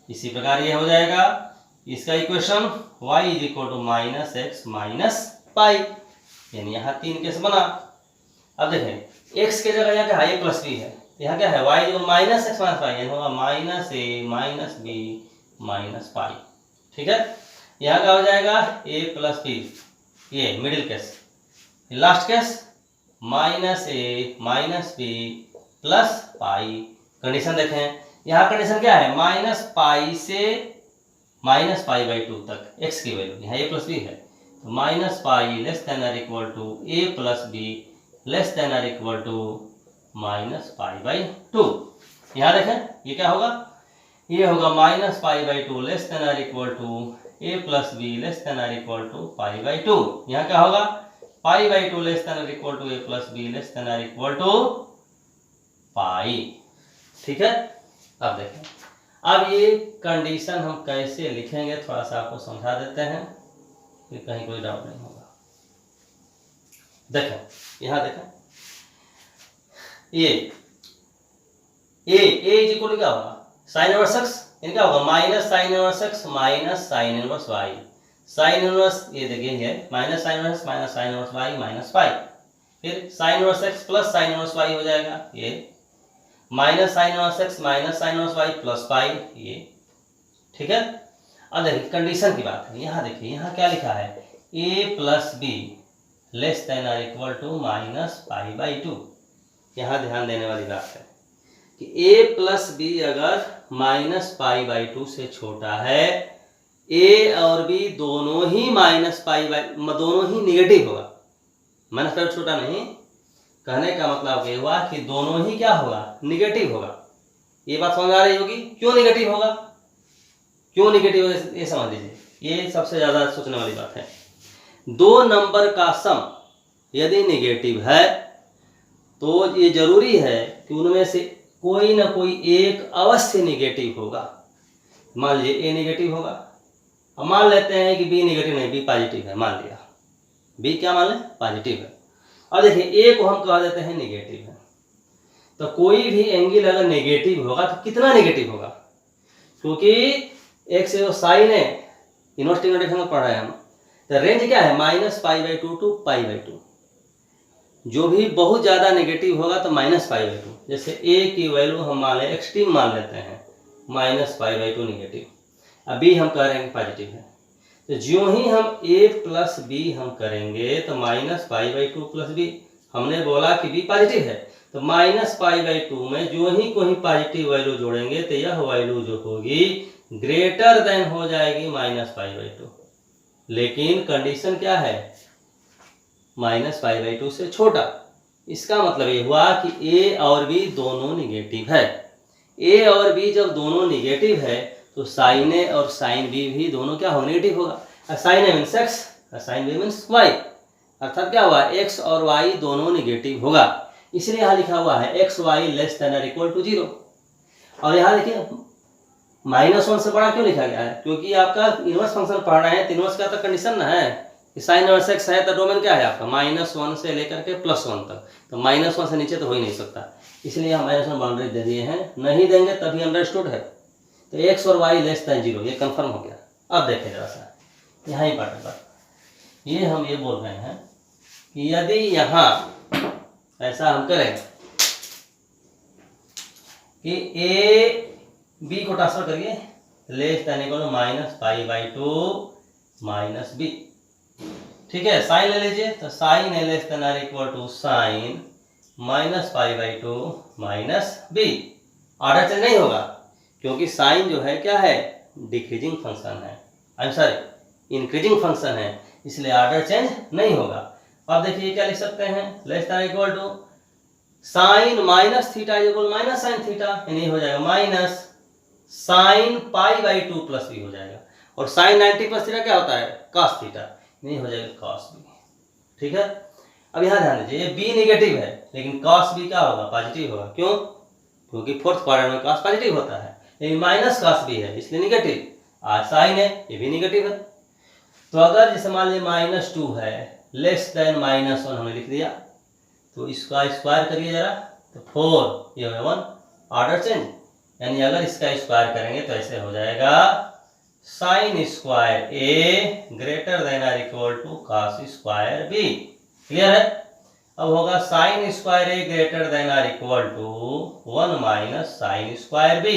इसी प्रकार ये हो जाएगा इसका equation y is equal to -x minus pi, यानी यहाँ 3 केस बना। अब देखें x के जगह यहाँ क्या है, a प्लस बी है, यहाँ क्या है y जो -x माइनस पाई, यानी होगा -a minus b minus pi. ठीक है, यहाँ क्या हो जाएगा a प्लस बी, ये middle case, last case -a minus b plus pi. Condition देखें, यहाँ कंडीशन क्या है माइनस पाई से माइनस पाई बाई टू तक x की वैल्यू, यहाँ a प्लस बी है, तो minus pi less than or equal to a plus B less than or equal to minus pi by two. यहाँ देखें ये क्या होगा, ये होगा minus pi by two less than or equal to a plus B less than or equal to pi by two. यहाँ क्या होगा pi by two less than or equal to a plus B less than or equal to pi. ठीक है, अब देखें अब ये condition हम कैसे लिखेंगे, थोड़ा सा आपको समझा देते हैं कि कहीं कोई डाउट नहीं होगा। देखें यहाँ देखें ये a इज इक्वल टू क्या होगा साइन इनवर्स x, इनका होगा minus sine inverse x minus sine inverse y। Sine inverse ये देखिए है minus sine inverse y minus pi, फिर sine inverse x plus sine inverse y हो जाएगा, ये minus sine inverse x minus sine inverse y plus pi, ये। ठीक है, अब देखिए कंडीशन की बात है, यहाँ देखिए यहाँ क्या लिखा है a plus B less than or equal to minus pi by two. यहाँ ध्यान देने वाली बात है कि a प्लस बी अगर माइनस पाई बाई टू से छोटा है, a और b दोनों ही माइनस पाई बाई दोनों ही निगेटिव होगा, माइनस पाई छोटा नहीं, कहने का मतलब ये हुआ कि दोनों ही क्या होगा निगेटिव होगा। ये बात समझ आ रही होगी, क्यों निगेटिव होगा, क्यों निगेटिव होगा ये समझ लीजिए, ये सबसे ज्यादा सोचने वाली बात है। दो नंबर का सम यदि निगेटिव है तो ये जरूरी है कि उनमें से कोई ना कोई एक अवश्य निगेटिव होगा। मान लीजिए a निगेटिव होगा, अब मान लेते हैं कि b निगेटिव नहीं b पॉजिटिव है, मान लिया b क्या मान लें पॉजिटिव है, और देखिए a को हम कह देते हैं निगेटिव है। तो कोई भी एंगल अगर नेगेटिव होगा तो कितना नेगेटिव होगा, क्योंकि x जो साइन है इनवर्स टेंजेंट में पढ़ रहे हैं हम, तो रेंज क्या है minus pi by two to pi by two. जो भी बहुत ज़्यादा नेगेटिव होगा तो माइनस पाई बाई टू, जैसे a की वैल्यू हम मान लें एक्सट्रीम मान लेते हैं minus pi by two negative, अब b हम कह रहे हैं पॉजिटिव है, तो जो ही हम a प्लस बी हम करेंगे तो minus pi by two plus B, हमने बोला कि b पॉजिटिव है, तो माइनस पाई बाई टू में जो ही कोई पॉजिटिव वैल्यू जोड़ेंगे तो यह वैल्यू जो होगी ग्रेटर देन हो जाएगी माइनस पाई बाई टू। लेकिन कंडीशन क्या है माइनस पाई बाई टू से छोटा। इसका मतलब ये हुआ कि a और b दोनों निगेटिव है। a और b जब दोनों निगेटिव है तो साइन a और साइन b भी दोनों क्या हो नेगेटिव होगा। Sine a means x, sine b means y, अर्थात क्या हुआ x और y दोनों निगेटिव होगा। इसलिए यहाँ लिखा हुआ है एक्स वाई लेस देन और इक्वल टू 0। और यहाँ देखिए -1 से बड़ा क्यों लिखा गया है, क्योंकि आपका इनवर्स फंक्शन पढ़ रहे हैं, तो इनवर्स का तो कंडीशन ना है कि साइन इनवर्स x है तो डोमेन क्या है आपका -1 से लेकर के +1 तक, तो -1 से नीचे तो हो ही नहीं सकता, इसलिए हम -1 बाउंड्री दे दिए हैं, नहीं देंगे तभी अंडरस्टूड है। तो x और y लेस देन 0 ये कंफर्म हो गया। अब देखें जरा सा यहाँ ही पार्ट ये हम ये बोल रहे हैं कि यदि यहाँ ऐसा हम करें कि a b को ट्रांसफर करिए less than equal minus pi by two minus B, ठीक है। साइन ले लीजिए तो sine A less than or equal to sine minus pi by two minus B, order change नहीं होगा, क्योंकि साइन जो है क्या है, डिक्रीजिंग फंक्शन है, I am sorry increasing function है, इसलिए ऑर्डर चेंज नहीं होगा। अब देखिए क्या लिख सकते हैं, less than equal to sine minus theta equal minus sine theta, यानी हो जाएगा minus sine pi by 2 plus B हो जाएगा, और साइन 90 प्लस थीटा क्या होता है, कॉस थीटा, नहीं हो जाएगा कॉस बी। ठीक है, अब यहाँ ध्यान दीजिए, ये बी नेगेटिव है लेकिन कॉस बी क्या होगा, पॉजिटिव होगा। क्यों, क्योंकि फोर्थ क्वाड्रेंट में कॉस पॉजिटिव होता है, लेकिन माइनस कॉस बी है इसलिए नेगेटिव, आज साइन है ये भी नेगेटिव है। तो अगर जैसे मान लीजिए -2 है, लेस देन -1 हमने लिख दिया, तो इसका स्क्वायर करिए जरा, तो 4 ये 1, ऑर्डर चेंज, यानी अगर इसका स्क्वायर करेंगे तो ऐसे हो जाएगा sine square A greater than और equal to cos square B. Clear है, अब होगा sine square A greater than और equal to 1 minus sine square B,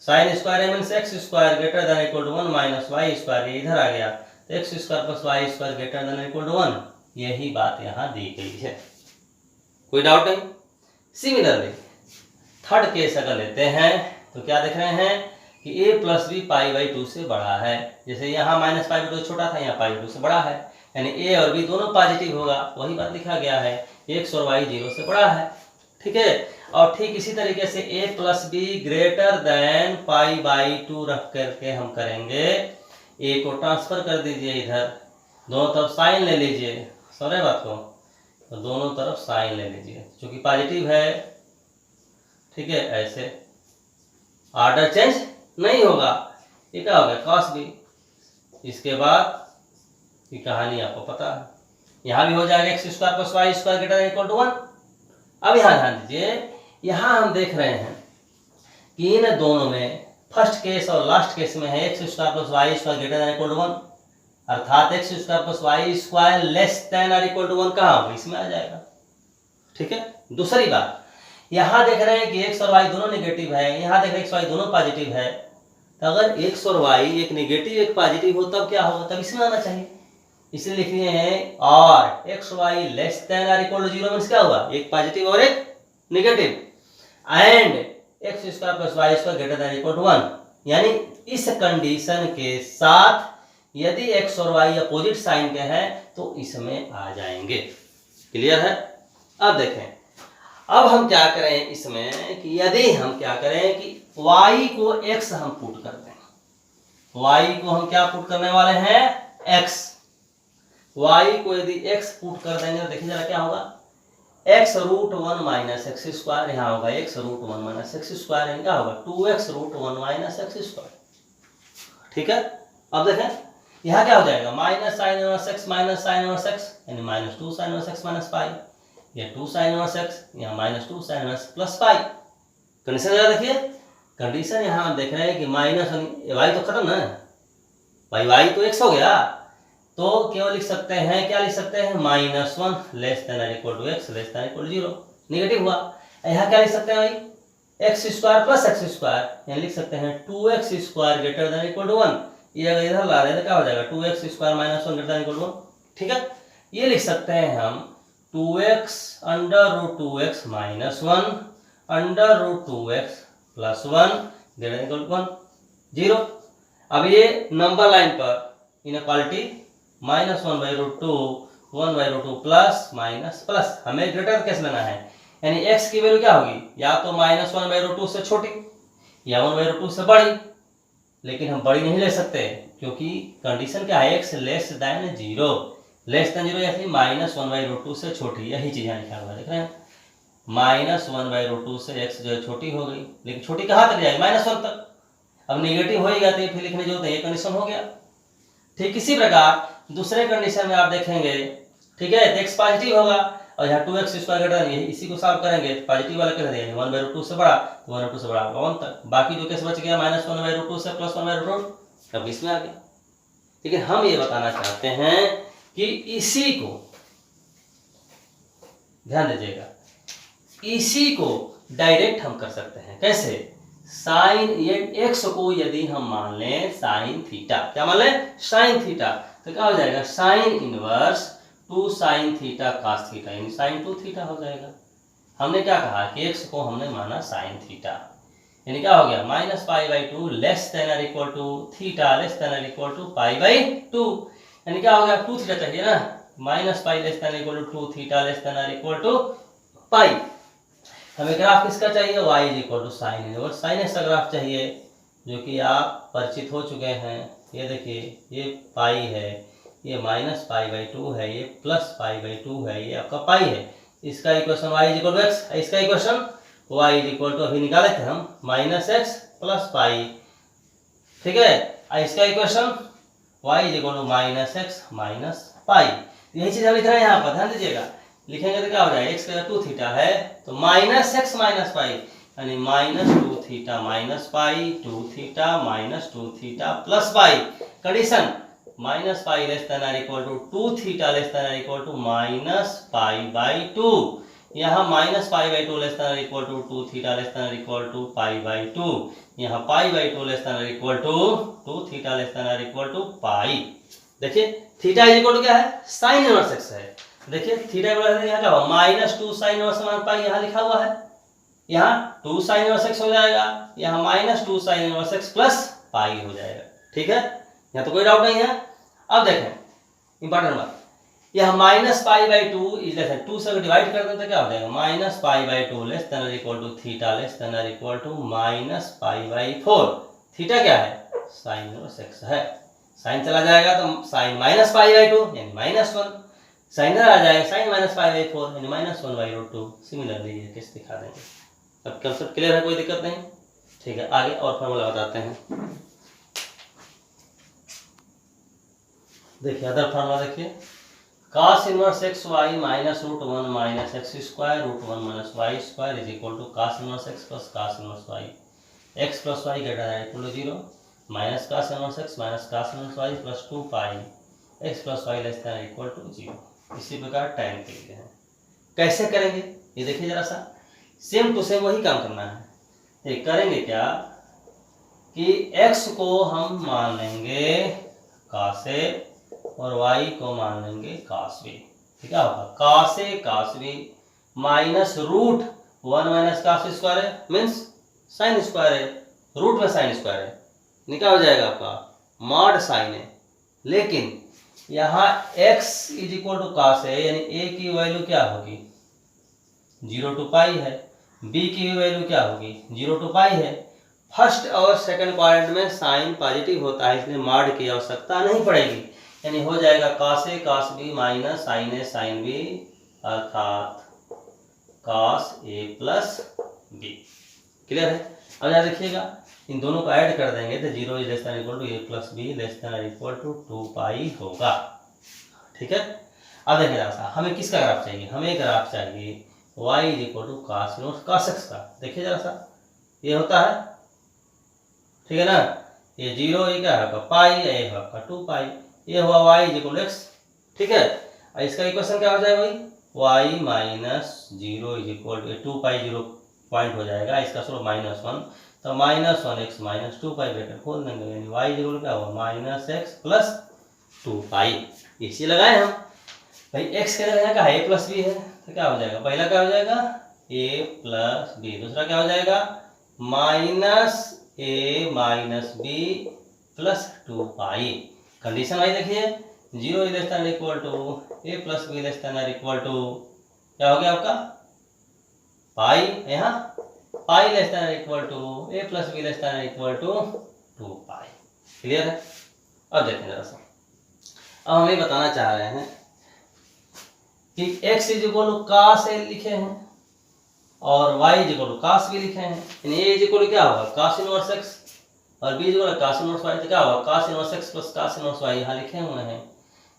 sine square A means X square greater than equal to 1 minus Y square, इधर आ गया तो X square plus Y square greater than equal to 1, यही बात यहाँ दी गई है, कोई डाउट नहीं। सिमिलरली थर्ड केस अगर लेते हैं तो क्या देख रहे हैं कि a plus B pi by 2 से बड़ा है, जैसे यहाँ माइनस पाई बाई 2 छोटा था, यहाँ पाई बाई 2 से बड़ा है, यानी a और b दोनों पॉजिटिव होगा, वही बात लिखा गया है, x और y 0 से बड़ा है। ठीक है, और ठीक इसी तरीके से a plus B greater than pi by 2 रख करके हम करेंगे, a को ट्रांसफर कर दीजिए इधर, दोनों तरफ साइन ले लीजिए, समझ रहे बात को, तो दोनों तरफ साइन ले लीजिए, क्योंकि पॉजिटिव है। ठीक है, ऐसे ऑर्डर चेंज नहीं होगा, ये क्या हो गया कॉस बी। इसके बाद की कहानी आपको पता है, यहाँ भी हो जाएगा X square plus Y square greater than equal to 1। अब यहाँ ध्यान दीजिए, यहाँ हम देख रहे हैं कि इन दोनों में फर्स्ट केस और लास्ट केस में है X square plus Y square greater than equal to 1, अर्थात X square plus Y square less than और इक्वल टू 1 कहाँ होगा, इसमें आ जाएगा। ठीक है, दूसरी बात, यहाँ देख रहे हैं कि एक्स और वाई दोनों नेगेटिव है, यहाँ देख रहे हैं एक्स वाई दोनों पॉजिटिव है, तो अगर एक्स और वाई एक नेगेटिव एक पॉजिटिव हो तब क्या होगा, तब इसमें आना चाहिए, इसलिए लिख रहे हैं और एक्स वाई लेस देन और इक्वल टू 0 मींस क्या हुआ, एक पॉजिटिव और एक negative, and X square plus Y square greater than equal to 1, यानी इस कंडीशन के साथ यदि एक्स और वाई अपोजिट साइन के हैं तो इसमें आ जाएंगे। क्लियर है, अब देखें, अब हम क्या करें इसमें कि यदि हम क्या करें कि y को x हम पुट कर दें, y को हम क्या पुट करने वाले हैं, x, y को यदि x पुट कर देंगे तो देखिए जरा क्या होगा, x root 1 minus x square, यहाँ होगा x root 1 minus x square, क्या होगा 2x root 1 minus x square. ठीक है, अब देखें यहाँ क्या हो जाएगा, minus sine inverse x minus sine inverse x, यानी minus 2 sign inverse x minus पाई, ये 2 साइन इनवर्स x, यहाँ minus 2 sine inverse plus pi. Condition जरा देखिए, कंडीशन यहाँ हम देख रहे हैं कि माइनस y तो खत्म ना भाई, y तो x हो गया, तो केवल लिख सकते हैं, क्या लिख सकते हैं, -1 लेस देन और equal to x less than equal to 0, negative हुआ। यहाँ क्या लिख सकते हैं भाई, X square plus X square, यहाँ लिख सकते हैं 2x square greater than equal to 1, ये अगर इधर ला रहे हैं तो क्या हो जाएगा 2x square minus 1 greater than equal to 1। ठीक है, ये लिख सकते हैं हम 2x under root 2x minus 1 under root 2x plus 1 greater than equal to 1 0। अब ये नंबर लाइन पर inequality -1 by root 2 1 by root 2 plus minus plus, हमें ग्रेटर कैसे लेना है, यानी x की वैल्यू क्या होगी, या तो -1 बाई रूट 2 से छोटी या 1 बाई रूट 2 से बड़ी, लेकिन हम बड़ी नहीं ले सकते क्योंकि कंडीशन क्या है, x less then 0, less than 0 यानी -1 बाई रूट 2 से छोटी, यही चीज यहाँ लिखा हुआ है, देख रहे हैं, -1 बाई रूट 2 से x जो है छोटी हो गई, लेकिन छोटी कहाँ तक जाएगी, -1 तक। अब नेगेटिव हो ही गया तो फिर लिखने जो होता है, ये कंडीशन हो गया। ठीक इसी प्रकार दूसरे कंडीशन में आप देखेंगे, ठीक है, तो x पॉजिटिव होगा और यहाँ 2x स्क्वायर ग्रेटर देन, इसी को सॉल्व करेंगे तो पॉजिटिव वाला क्या देंगे, 1 बाई रूट 2 से बड़ा, तो 1 बाई रूट 2 से बड़ा होगा 1 तक, बाकी जो केस बच गया -1 बाई रूट 2 से प्लस 1 बाई रूट 2, अब इसमें आ गया। लेकिन हम ये बताना चाहते हैं कि इसी को ध्यान दीजिएगा, इसी को डायरेक्ट हम कर सकते हैं, कैसे, साइन, ये x को यदि हम मान लें साइन थीटा, क्या मान लें, साइन थीटा, तो क्या हो जाएगा, sine inverse 2 sine theta cos theta, यानी साइन 2 थीटा हो जाएगा। हमने क्या कहा कि x को हमने माना साइन थीटा, यानी क्या हो गया -π/2 लेस देन और equal to theta less than और इक्वल टू π/2, यानी क्या हो गया 2 थीटा चाहिए ना, -π less than equal to 2 theta less than और इक्वल टू पाई। हमें ग्राफ किसका चाहिए, y is equal to sine inverse sine x का ग्राफ चाहिए, जो कि आप परिचित हो चुके हैं। ये देखिए ये पाई है, ये -π/2 है, ये +π/2 है, ये आपका पाई है। इसका equation y is equal to x, इसका equation y is equal to अभी निकाले थे हम -x + पाई, ठीक है। इसका equation y is equal to -x - pi. यही चीज हम लिख रहे हैं यहाँ पर, ध्यान दीजिएगा। लिखेंगे तो क्या हो जाएगा, x का 2 थीटा है तो -x - पाई, यानी -2 theta - pi 2 theta -2 theta plus pi. Condition -π less than और equal to 2 theta less than और इक्वल टू -π/2। यहाँ -π/2 लेस देन और equal to 2 theta less than और इक्वल टू π/2। यहाँ π/2 लेस देन और equal to 2 theta less than और equal to pi. देखिए theta is equal to क्या है, साइन इनवर्स एक्स है। देखिए थीटा यहाँ क्या हुआ -2 साइन इनवर्स पाई, यहाँ लिखा हुआ है। यहाँ 2 साइन इनवर्स एक्स हो जाएगा, यहाँ -2 sign inverse x plus pi हो जाएगा, ठीक है। यहाँ तो कोई डाउट नहीं है। अब देखें इंपॉर्टेंट बात, यह -π/2 इज लेस देन 2 से डिवाइड कर दें तो क्या हो जाएगा -π/2 लेस देन और equal to theta less than और इक्वल टू -π/4। थीटा क्या है, साइन इनवर्स एक्स है। साइन चला जाएगा तो साइन -π/2 यानी -1, साइन आ जाएगा साइन -π/4 यानी -1/√2। सिमिलरली ये केस दिखा देंगे। अब कंसेप्ट क्लियर है, कोई दिक्कत नहीं, ठीक है। आगे और फॉर्मूला बताते हैं। देखिए अदर फॉर्मूला देखिए, cos inverse x y minus √1 minus x square √1 minus y square is equal to cos inverse x plus cos inverse y, x plus y greater than equal to 0 minus cos inverse x minus cos inverse y plus 2 pi x plus y less than equal to 0। इसी प्रकार tan के लिए है। कैसे करेंगे ये देखिए जरा सा, सेम टू सेम वही काम करना है। ये करेंगे क्या कि x को हम मान लेंगे cos A और y को मान लेंगे cos B। क्या होगा cos A cos B minus √1 minus cos square है मीन्स साइन स्क्वायर है, रूट में साइन स्क्वायर है, निकाल हो जाएगा आपका मॉड साइन है। लेकिन यहाँ x is equal to cos है, यानी a की वैल्यू क्या होगी 0 टू पाई है, b की वैल्यू क्या होगी 0 टू पाई है। फर्स्ट और सेकंड क्वाड्रेंट में साइन पॉजिटिव होता है, इसलिए मॉड की आवश्यकता नहीं पड़ेगी, यानी हो जाएगा cos A cos B minus sine A sine B अर्थात cos A plus B। Clear है। अब यहाँ देखिएगा इन दोनों को ऐड कर देंगे तो 0 is less than equal to A plus B less than equal to 2 pi होगा, ठीक है। अब देखिए जरा सा हमें किसका ग्राफ चाहिए, हमें ग्राफ चाहिए y is equal to cos inverse cos x का। देखिए जरा सा ये होता है, ठीक है ना, ये 0 ये क्या है पाई, ये है आपका 2 पाई, ये हुआ y is equal to x, ठीक है। इसका इक्वेशन क्या हो जाएगा भाई y minus 0 is equal to 2 pi 0 point हो जाएगा, इसका स्लोप -1 तो -1x माइनस 2 पाई ब्रैकेट खोल देंगे, यानी y इज इक्वल क्या हुआ -x प्लस 2 पाई। इसी लगाए हम भाई, x के जगह का a प्लस b है तो क्या हो जाएगा, पहला क्या हो जाएगा a प्लस b, दूसरा क्या हो जाएगा -a minus b plus 2 pi. Condition आई देखिए 0 is less than equal to a plus b less than equal to क्या हो गया आपका पाई, यहाँ pi less than equal to a plus b less than equal to 2 pi. Clear है। अब देखें जरा सा, अब हम ये बताना चाह रहे हैं कि x is equal to cos A लिखे हैं और y is equal to cos B लिखे हैं, यानी a इज इक्वल टू क्या होगा cos इनवर्स x और b is equal to cos inverse y, तो क्या होगा cos inverse x plus cos inverse y यहाँ लिखे हुए हैं,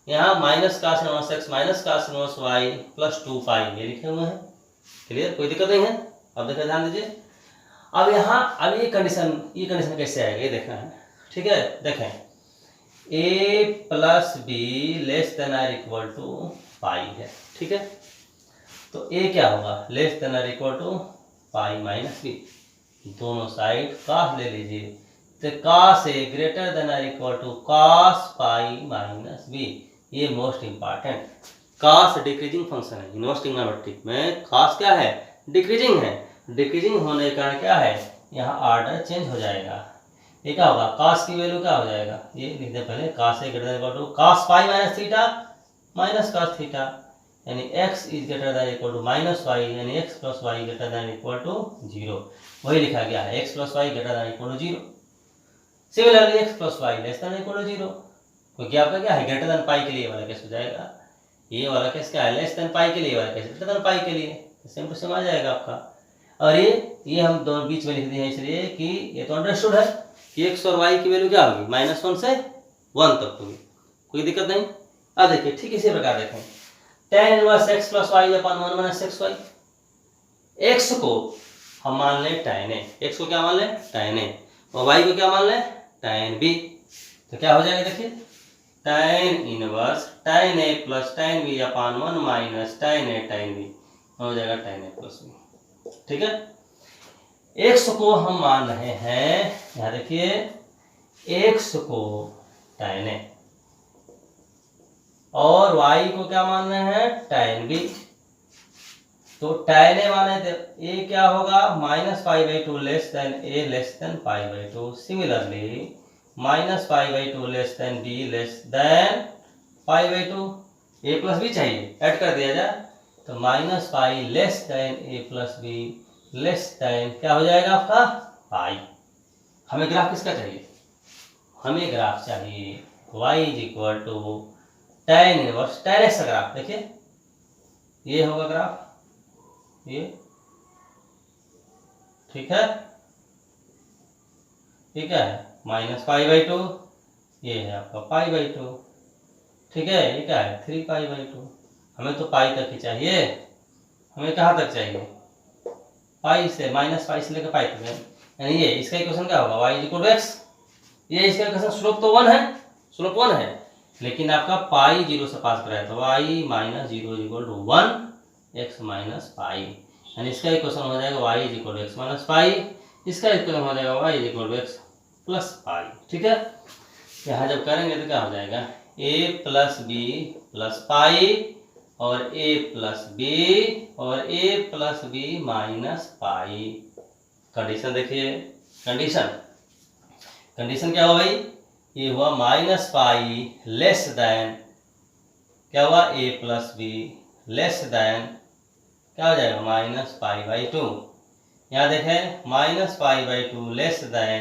यहाँ minus cos inverse x minus cos inverse y plus 2 pi ये लिखे हुए हैं। क्लियर, कोई दिक्कत नहीं है। अब देखिए ध्यान दीजिए, अब यहाँ अब ये कंडीशन कैसे आएगा ये देखना है, ठीक है। देखें a plus b less than और इक्वल टू पाई है, ठीक है, तो a क्या होगा लेस देन और equal to pi minus b, दोनों साइड cos ले लीजिए तो cos A ग्रेटर देन और equal to cos pi minus b। ये most important, cos decreasing function है, इन्वर्स ट्रिग्नोमेट्रिक में cos क्या है डिक्रीजिंग है, डिक्रीजिंग होने का कारण क्या है यहाँ ऑर्डर चेंज हो जाएगा। ये क्या होगा, cos की वैल्यू क्या हो जाएगा, ये लिख दे पहले, cos A greater than equal to cos pi minus theta minus cos theta, यानी x is greater than equal to minus y, यानी x plus y greater than equal to 0। वही लिखा गया है, x plus y greater than equal to 0। Similarly x plus y less than equal to 0, क्योंकि आपका क्या है, ग्रेटर देन पाई के लिए वाला केस हो जाएगा। ये वाला केस क्या है, लेस देन पाई के लिए वाला केस ग्रेटर देन पाई के लिए, सेम टू सेम आ जाएगा आपका। और ये हम दोनों बीच में लिख दिए हैं इसलिए कि ये तो अंडरस्टूड है कि x और y की वैल्यू क्या होगी, -1 से 1 तक होगी, कोई दिक्कत नहीं। अब देखिए ठीक इसी प्रकार देखें, tan inverse x plus y upon 1 minus x y. x को हम मान लें tan a, x को क्या मान लें tan a, और y को क्या मान लें tan b। तो क्या हो जाएगा देखिए, tan inverse tan a plus tan b upon 1 minus tan a tan b हो जाएगा tan a प्लस b। ठीक है, x को हम मान रहे हैं, यहाँ देखिए x को tan a और y को क्या मान रहे हैं tan b। तो tan a माने तो a क्या होगा -π/2 less than a less than π/2। Similarly -π/2 less than b less than π/2। a plus b चाहिए, ऐड कर दिया जाए तो -π less than a plus b less than क्या हो जाएगा आपका पाई। हमें ग्राफ किसका चाहिए, हमें ग्राफ चाहिए y is equal to tan inverse tan x का ग्राफ। देखिए ये होगा ग्राफ, ये ठीक है, ठीक है, -π/2, ये है आपका π/2। ठीक है, ये क्या है 3π/2। हमें तो पाई तक ही चाहिए, हमें कहाँ तक चाहिए, पाई से -π से लेकर पाई तक, यानी ये इसका इक्वेशन क्या होगा y is equal to x। ये इसका इक्वेशन स्लोप तो 1 है, स्लोप 1 है, लेकिन आपका पाई 0 से पास कराया तो y minus 0 is equal to 1 x minus pi, यानी इसका इक्वेशन हो जाएगा y is equal to x minus pi, इसका इक्वेशन हो जाएगा y is equal to x plus pi. ठीक है, यहाँ जब करेंगे तो क्या हो जाएगा a प्लस b प्लस पाई और a प्लस b और a plus b minus pi. Condition देखिए, कंडीशन क्या हुआ भाई, ये हुआ -π लेस देन क्या हुआ a plus b less than क्या हो जाएगा -π/2। यहाँ देखें -π/2 less than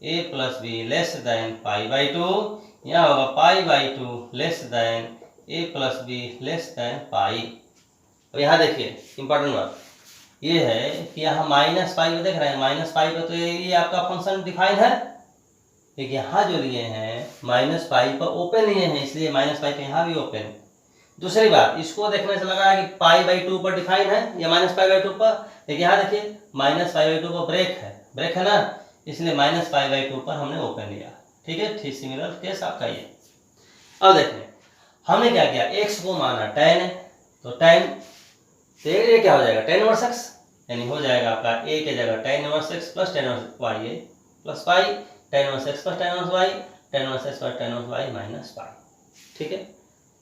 a plus b less than π/2, यहाँ होगा π/2 less than a plus b less than pi. अब यहाँ देखिए इंपॉर्टेंट बात ये है कि यहाँ -π पे देख रहे हैं, -π पे तो ये आपका फंक्शन डिफाइन है, लेकिन यहाँ जो लिए हैं -π पर ओपन लिए हैं, इसलिए -π पे यहाँ भी ओपन। दूसरी बात, इसको देखने से लगा है कि π/2 पर डिफाइन है या -π/2 पर, लेकिन यहाँ देखिए -π/2 पर ब्रेक है ना, इसलिए -π/2 पर हमने ओपन लिया। ठीक है, ठीक सिमिलर केस आपका ये। अब देखें हमने क्या किया, x को माना tan है, तो tan तो ये क्या हो जाएगा tan इनवर्स x, यानी हो जाएगा आपका a के जगह tan inverse x plus tan inverse y a plus pi, tan inverse x plus tan inverse y, tan inverse x plus tan inverse y minus pi. ठीक है,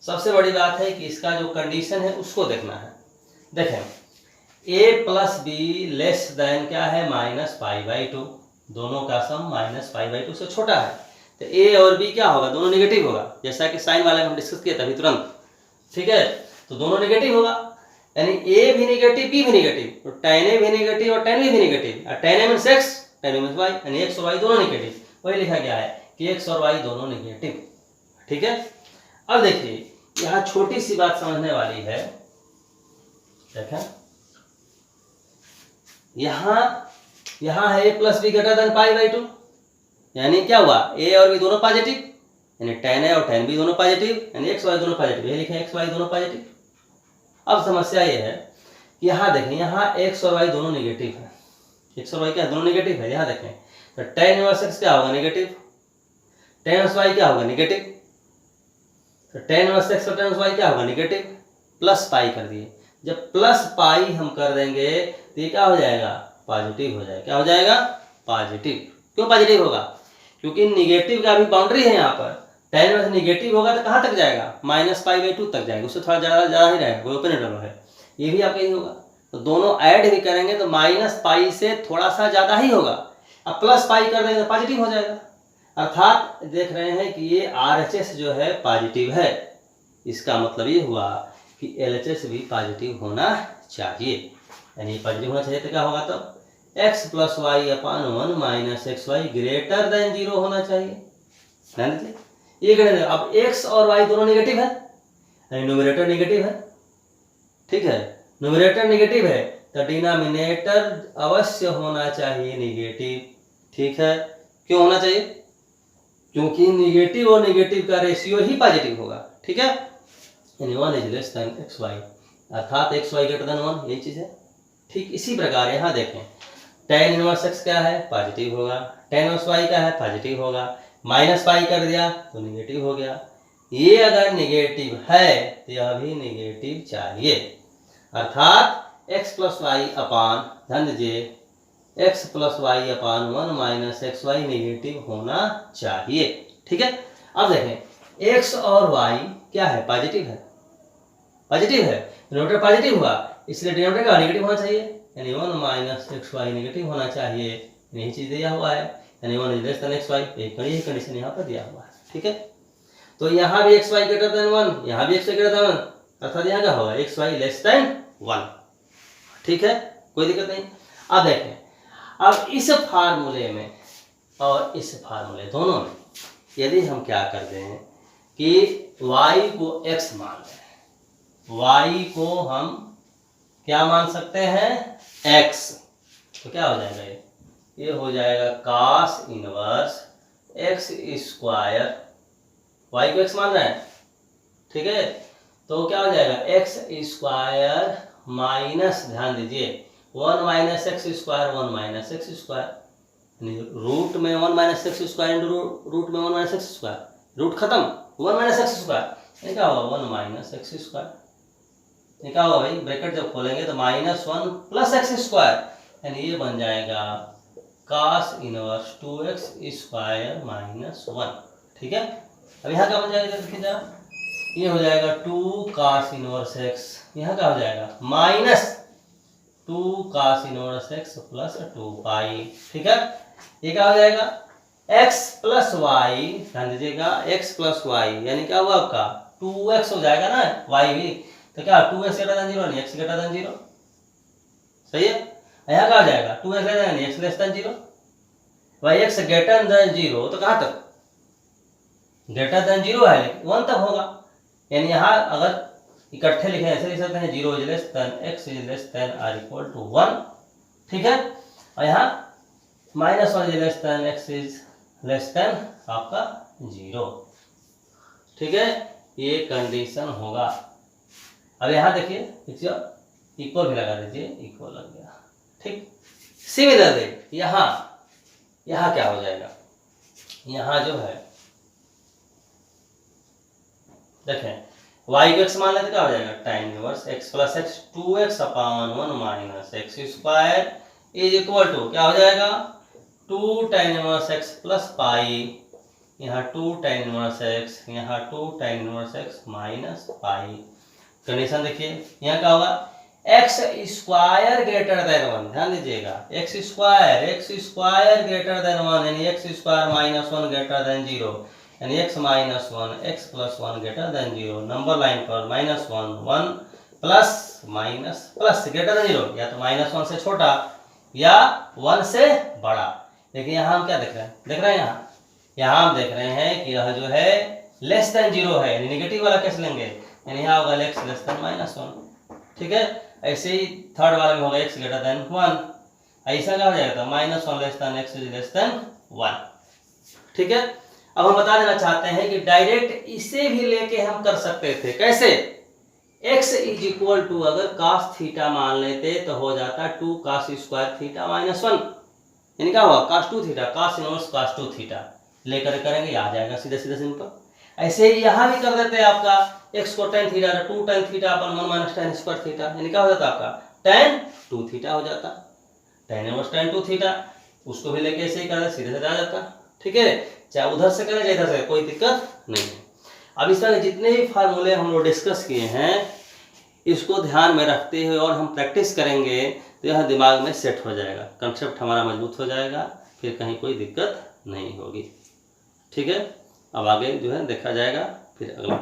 सबसे बड़ी बात है कि इसका जो कंडीशन है उसको देखना है। देखें a plus b less than क्या है -π/2, दोनों का सम -π/2 से छोटा है, तो a और b क्या होगा, दोनों नेगेटिव होगा, जैसा कि साइन वाले में हम डिस्कस किया था अभी तुरंत। ठीक है, तो दोनों नेगेटिव होगा, यानी a भी नेगेटिव b भी नेगेटिव, तो tan a भी नेगेटिव और tan b भी नेगेटिव, और tan a means x tan b means y, यानी x और y दोनों नेगेटिव। वही लिखा गया है कि x और y दोनों नेगेटिव। ठीक है, अब देखिए यहाँ छोटी सी बात समझने वाली है। देखें यहाँ है a plus B greater than π/2, यानी क्या हुआ a और b दोनों पॉजिटिव, यानी tan a और tan b दोनों पॉजिटिव, यानी x y दोनों पॉजिटिव, ये लिखे x y दोनों पॉजिटिव। अब समस्या ये है कि यहाँ देखें, यहाँ x और y दोनों नेगेटिव है, x और y क्या दोनों नेगेटिव है। यहाँ देखें तो tan इनवर्स x क्या होगा नेगेटिव, tan इनवर्स y क्या होगा नेगेटिव, तो tan इनवर्स x और tan इनवर्स y क्या होगा नेगेटिव, प्लस पाई कर दिए। जब प्लस पाई हम कर देंगे तो ये क्या हो जाएगा पॉजिटिव हो जाएगा। क्या हो जाएगा पॉजिटिव। क्यों पॉजिटिव होगा, क्योंकि निगेटिव का भी बाउंड्री है यहाँ पर, tan इनवर्स नेगेटिव होगा तो कहाँ तक जाएगा -π/2 तक जाएगा, उससे थोड़ा ज़्यादा ही रहेगा, कोई ओपन इंटरवल है, ये भी आपका ही होगा। तो दोनों ऐड भी करेंगे तो माइनस पाई से थोड़ा सा ज़्यादा ही होगा, अब प्लस पाई कर देंगे तो पॉजिटिव हो जाएगा। अर्थात देख रहे हैं कि ये RHS जो है पॉजिटिव है, इसका मतलब ये हुआ कि LHS भी पॉजिटिव होना चाहिए, यानी पॉजिटिव होना चाहिए तो क्या होगा, तो x plus y upon 1 minus x y greater than 0 होना चाहिए। ध्यान दीजिए, ये गणित अब x और y दोनों नेगेटिव है, यानी न्यूमरेटर नेगेटिव है, ठीक है, न्यूमरेटर नेगेटिव है तो डिनोमिनेटर अवश्य होना चाहिए नेगेटिव, ठीक है। क्यों होना चाहिए, क्योंकि नेगेटिव और नेगेटिव का रेशियो ही पॉजिटिव होगा, ठीक है, यानी 1 is less than x y, अर्थात एक्स वाई ग्रेटर देन 1, यही चीज़ है। ठीक इसी प्रकार यहाँ देखें, tan इनवर्स x क्या है, पॉजिटिव होगा, tan इनवर्स y क्या है, पॉजिटिव होगा, माइनस पाई कर दिया तो नेगेटिव हो गया। ये अगर नेगेटिव है तो यह भी नेगेटिव चाहिए, अर्थात x प्लस वाई अपान, ध्यान दीजिए, x plus y upon 1 minus x Y negative होना चाहिए, ठीक है। अब देखें x और y क्या है, पॉजिटिव है, पॉजिटिव है, डिनोमिनेटर पॉजिटिव हुआ, इसलिए डिनोमिनेटर का नेगेटिव होना चाहिए, यानी 1 माइनस एक्स वाई नेगेटिव होना चाहिए, यही चीज़ दिया हुआ है, यानी 1 is less than x y, यही कंडीशन यहाँ पर दिया हुआ है, ठीक है। तो यहाँ भी एक्स वाई ग्रेटर देन 1, यहाँ भी एक्स वाई ग्रेटर देन 1, अर्थात यहाँ क्या होगा, एक्स वाई लेस देन 1, ठीक है, कोई दिक्कत नहीं। अब देखें, अब इस फार्मूले में और इस फार्मूले दोनों में यदि हम क्या करते हैं कि y को x मान लें, y को हम क्या मान सकते हैं, x, तो क्या हो जाएगा, ये हो जाएगा cos inverse x square, y को x मान रहे हैं, ठीक है, तो क्या हो जाएगा x स्क्वायर माइनस, ध्यान दीजिए 1 minus x square, 1 minus x square, root में 1 minus x square into root में 1 माइनस एक्स स्क्वायर, रूट खत्म, 1 माइनस एक्स स्क्वायर, ये क्या होगा 1 माइनस एक्स स्क्वायर, ये क्या होगा भाई, ब्रैकेट जब खोलेंगे तो माइनस 1 प्लस एक्स स्क्वायर, यानी ये बन जाएगा cos inverse 2x square minus 1, ठीक है। अब यहाँ क्या बन जाएगा, देखिए जरा, ये हो जाएगा 2 cos इनवर्स x, यहाँ क्या हो जाएगा minus 2 cos inverse x plus 2 पाई, ठीक है। ये क्या हो जाएगा x प्लस वाई, ध्यान दीजिएगा x प्लस वाई, यानी क्या हुआ आपका 2x हो जाएगा ना, y भी, तो क्या 2x ग्रेटर देन 0 नहीं x ग्रेटर देन 0, सही है। यहाँ क्या हो जाएगा 2x greater than x less then 0, भाई x ग्रेटर देन 0 तो कहाँ तक, ग्रेटर देन 0 है लेकिन 1 तक होगा, यानी यहाँ अगर इकट्ठे लिखे ऐसे लिख सकते हैं 0 is less than x is less than or equal to 1, ठीक है, और यहाँ minus 1 is less than x is less than आपका 0, ठीक है, ये कंडीशन होगा। अब यहाँ देखिए इक्वल भी लगा दीजिए, इक्वल लग गया, ठीक। सिमिलरली यहाँ क्या हो जाएगा, यहाँ जो है देखें y को x मान लेते क्या हो जाएगा, tan inverse x plus x 2x upon 1 minus x square is equal to क्या हो जाएगा 2 tan inverse x plus pi, यहाँ 2 tan इनवर्स x, यहाँ 2 tan inverse x minus pi. Condition देखिए यहाँ क्या होगा, x स्क्वायर ग्रेटर देन 1, ध्यान दीजिएगा x स्क्वायर ग्रेटर देन 1, यानी x square minus 1 greater than 0, यानी x minus 1 x plus 1 greater than 0, number line पर minus 1 1 plus minus plus greater than 0, या तो माइनस 1 से छोटा या 1 से बड़ा, लेकिन यहाँ हम क्या देख रहे हैं, यहाँ हम देख रहे हैं कि यह जो है लेस देन 0 है, यानी नेगेटिव वाला कैसे लेंगे, यानी यहाँ होगा x लेस देन माइनस 1, ठीक है। ऐसे ही थर्ड वाला में होगा x ग्रेटर देन 1, ऐसा क्या हो जाएगा minus 1 less than x is less then 1, ठीक है। अब हम बता देना चाहते हैं कि डायरेक्ट इसे भी लेके हम कर सकते थे, कैसे, x इज इक्वल टू अगर cos थीटा मान लेते तो हो जाता 2 cos स्क्वायर थीटा माइनस 1, यानी क्या हुआ cos 2 theta, cos inverse cos 2 theta लेकर करेंगे, आ जाएगा सीधा सीधा सिंपल। ऐसे ही यहाँ भी कर देते हैं आपका x को tan थीटा 2 tan थीटा अपन 1 माइनस tan स्क्वायर थीटा, यानी क्या हो जाता आपका tan 2 थीटा हो जाता, tan इनवर्स tan 2 थीटा, उसको भी लेके ऐसे ही कर दे सीधे सीधा आ जाता, ठीक है, चाहे उधर से करें चाहे इधर से, कोई दिक्कत नहीं है। अब इस तरह जितने भी फार्मूले हम लोग डिस्कस किए हैं इसको ध्यान में रखते हुए और हम प्रैक्टिस करेंगे तो यह दिमाग में सेट हो जाएगा, कंसेप्ट हमारा मजबूत हो जाएगा, फिर कहीं कोई दिक्कत नहीं होगी। ठीक है, अब आगे जो है देखा जाएगा फिर अगला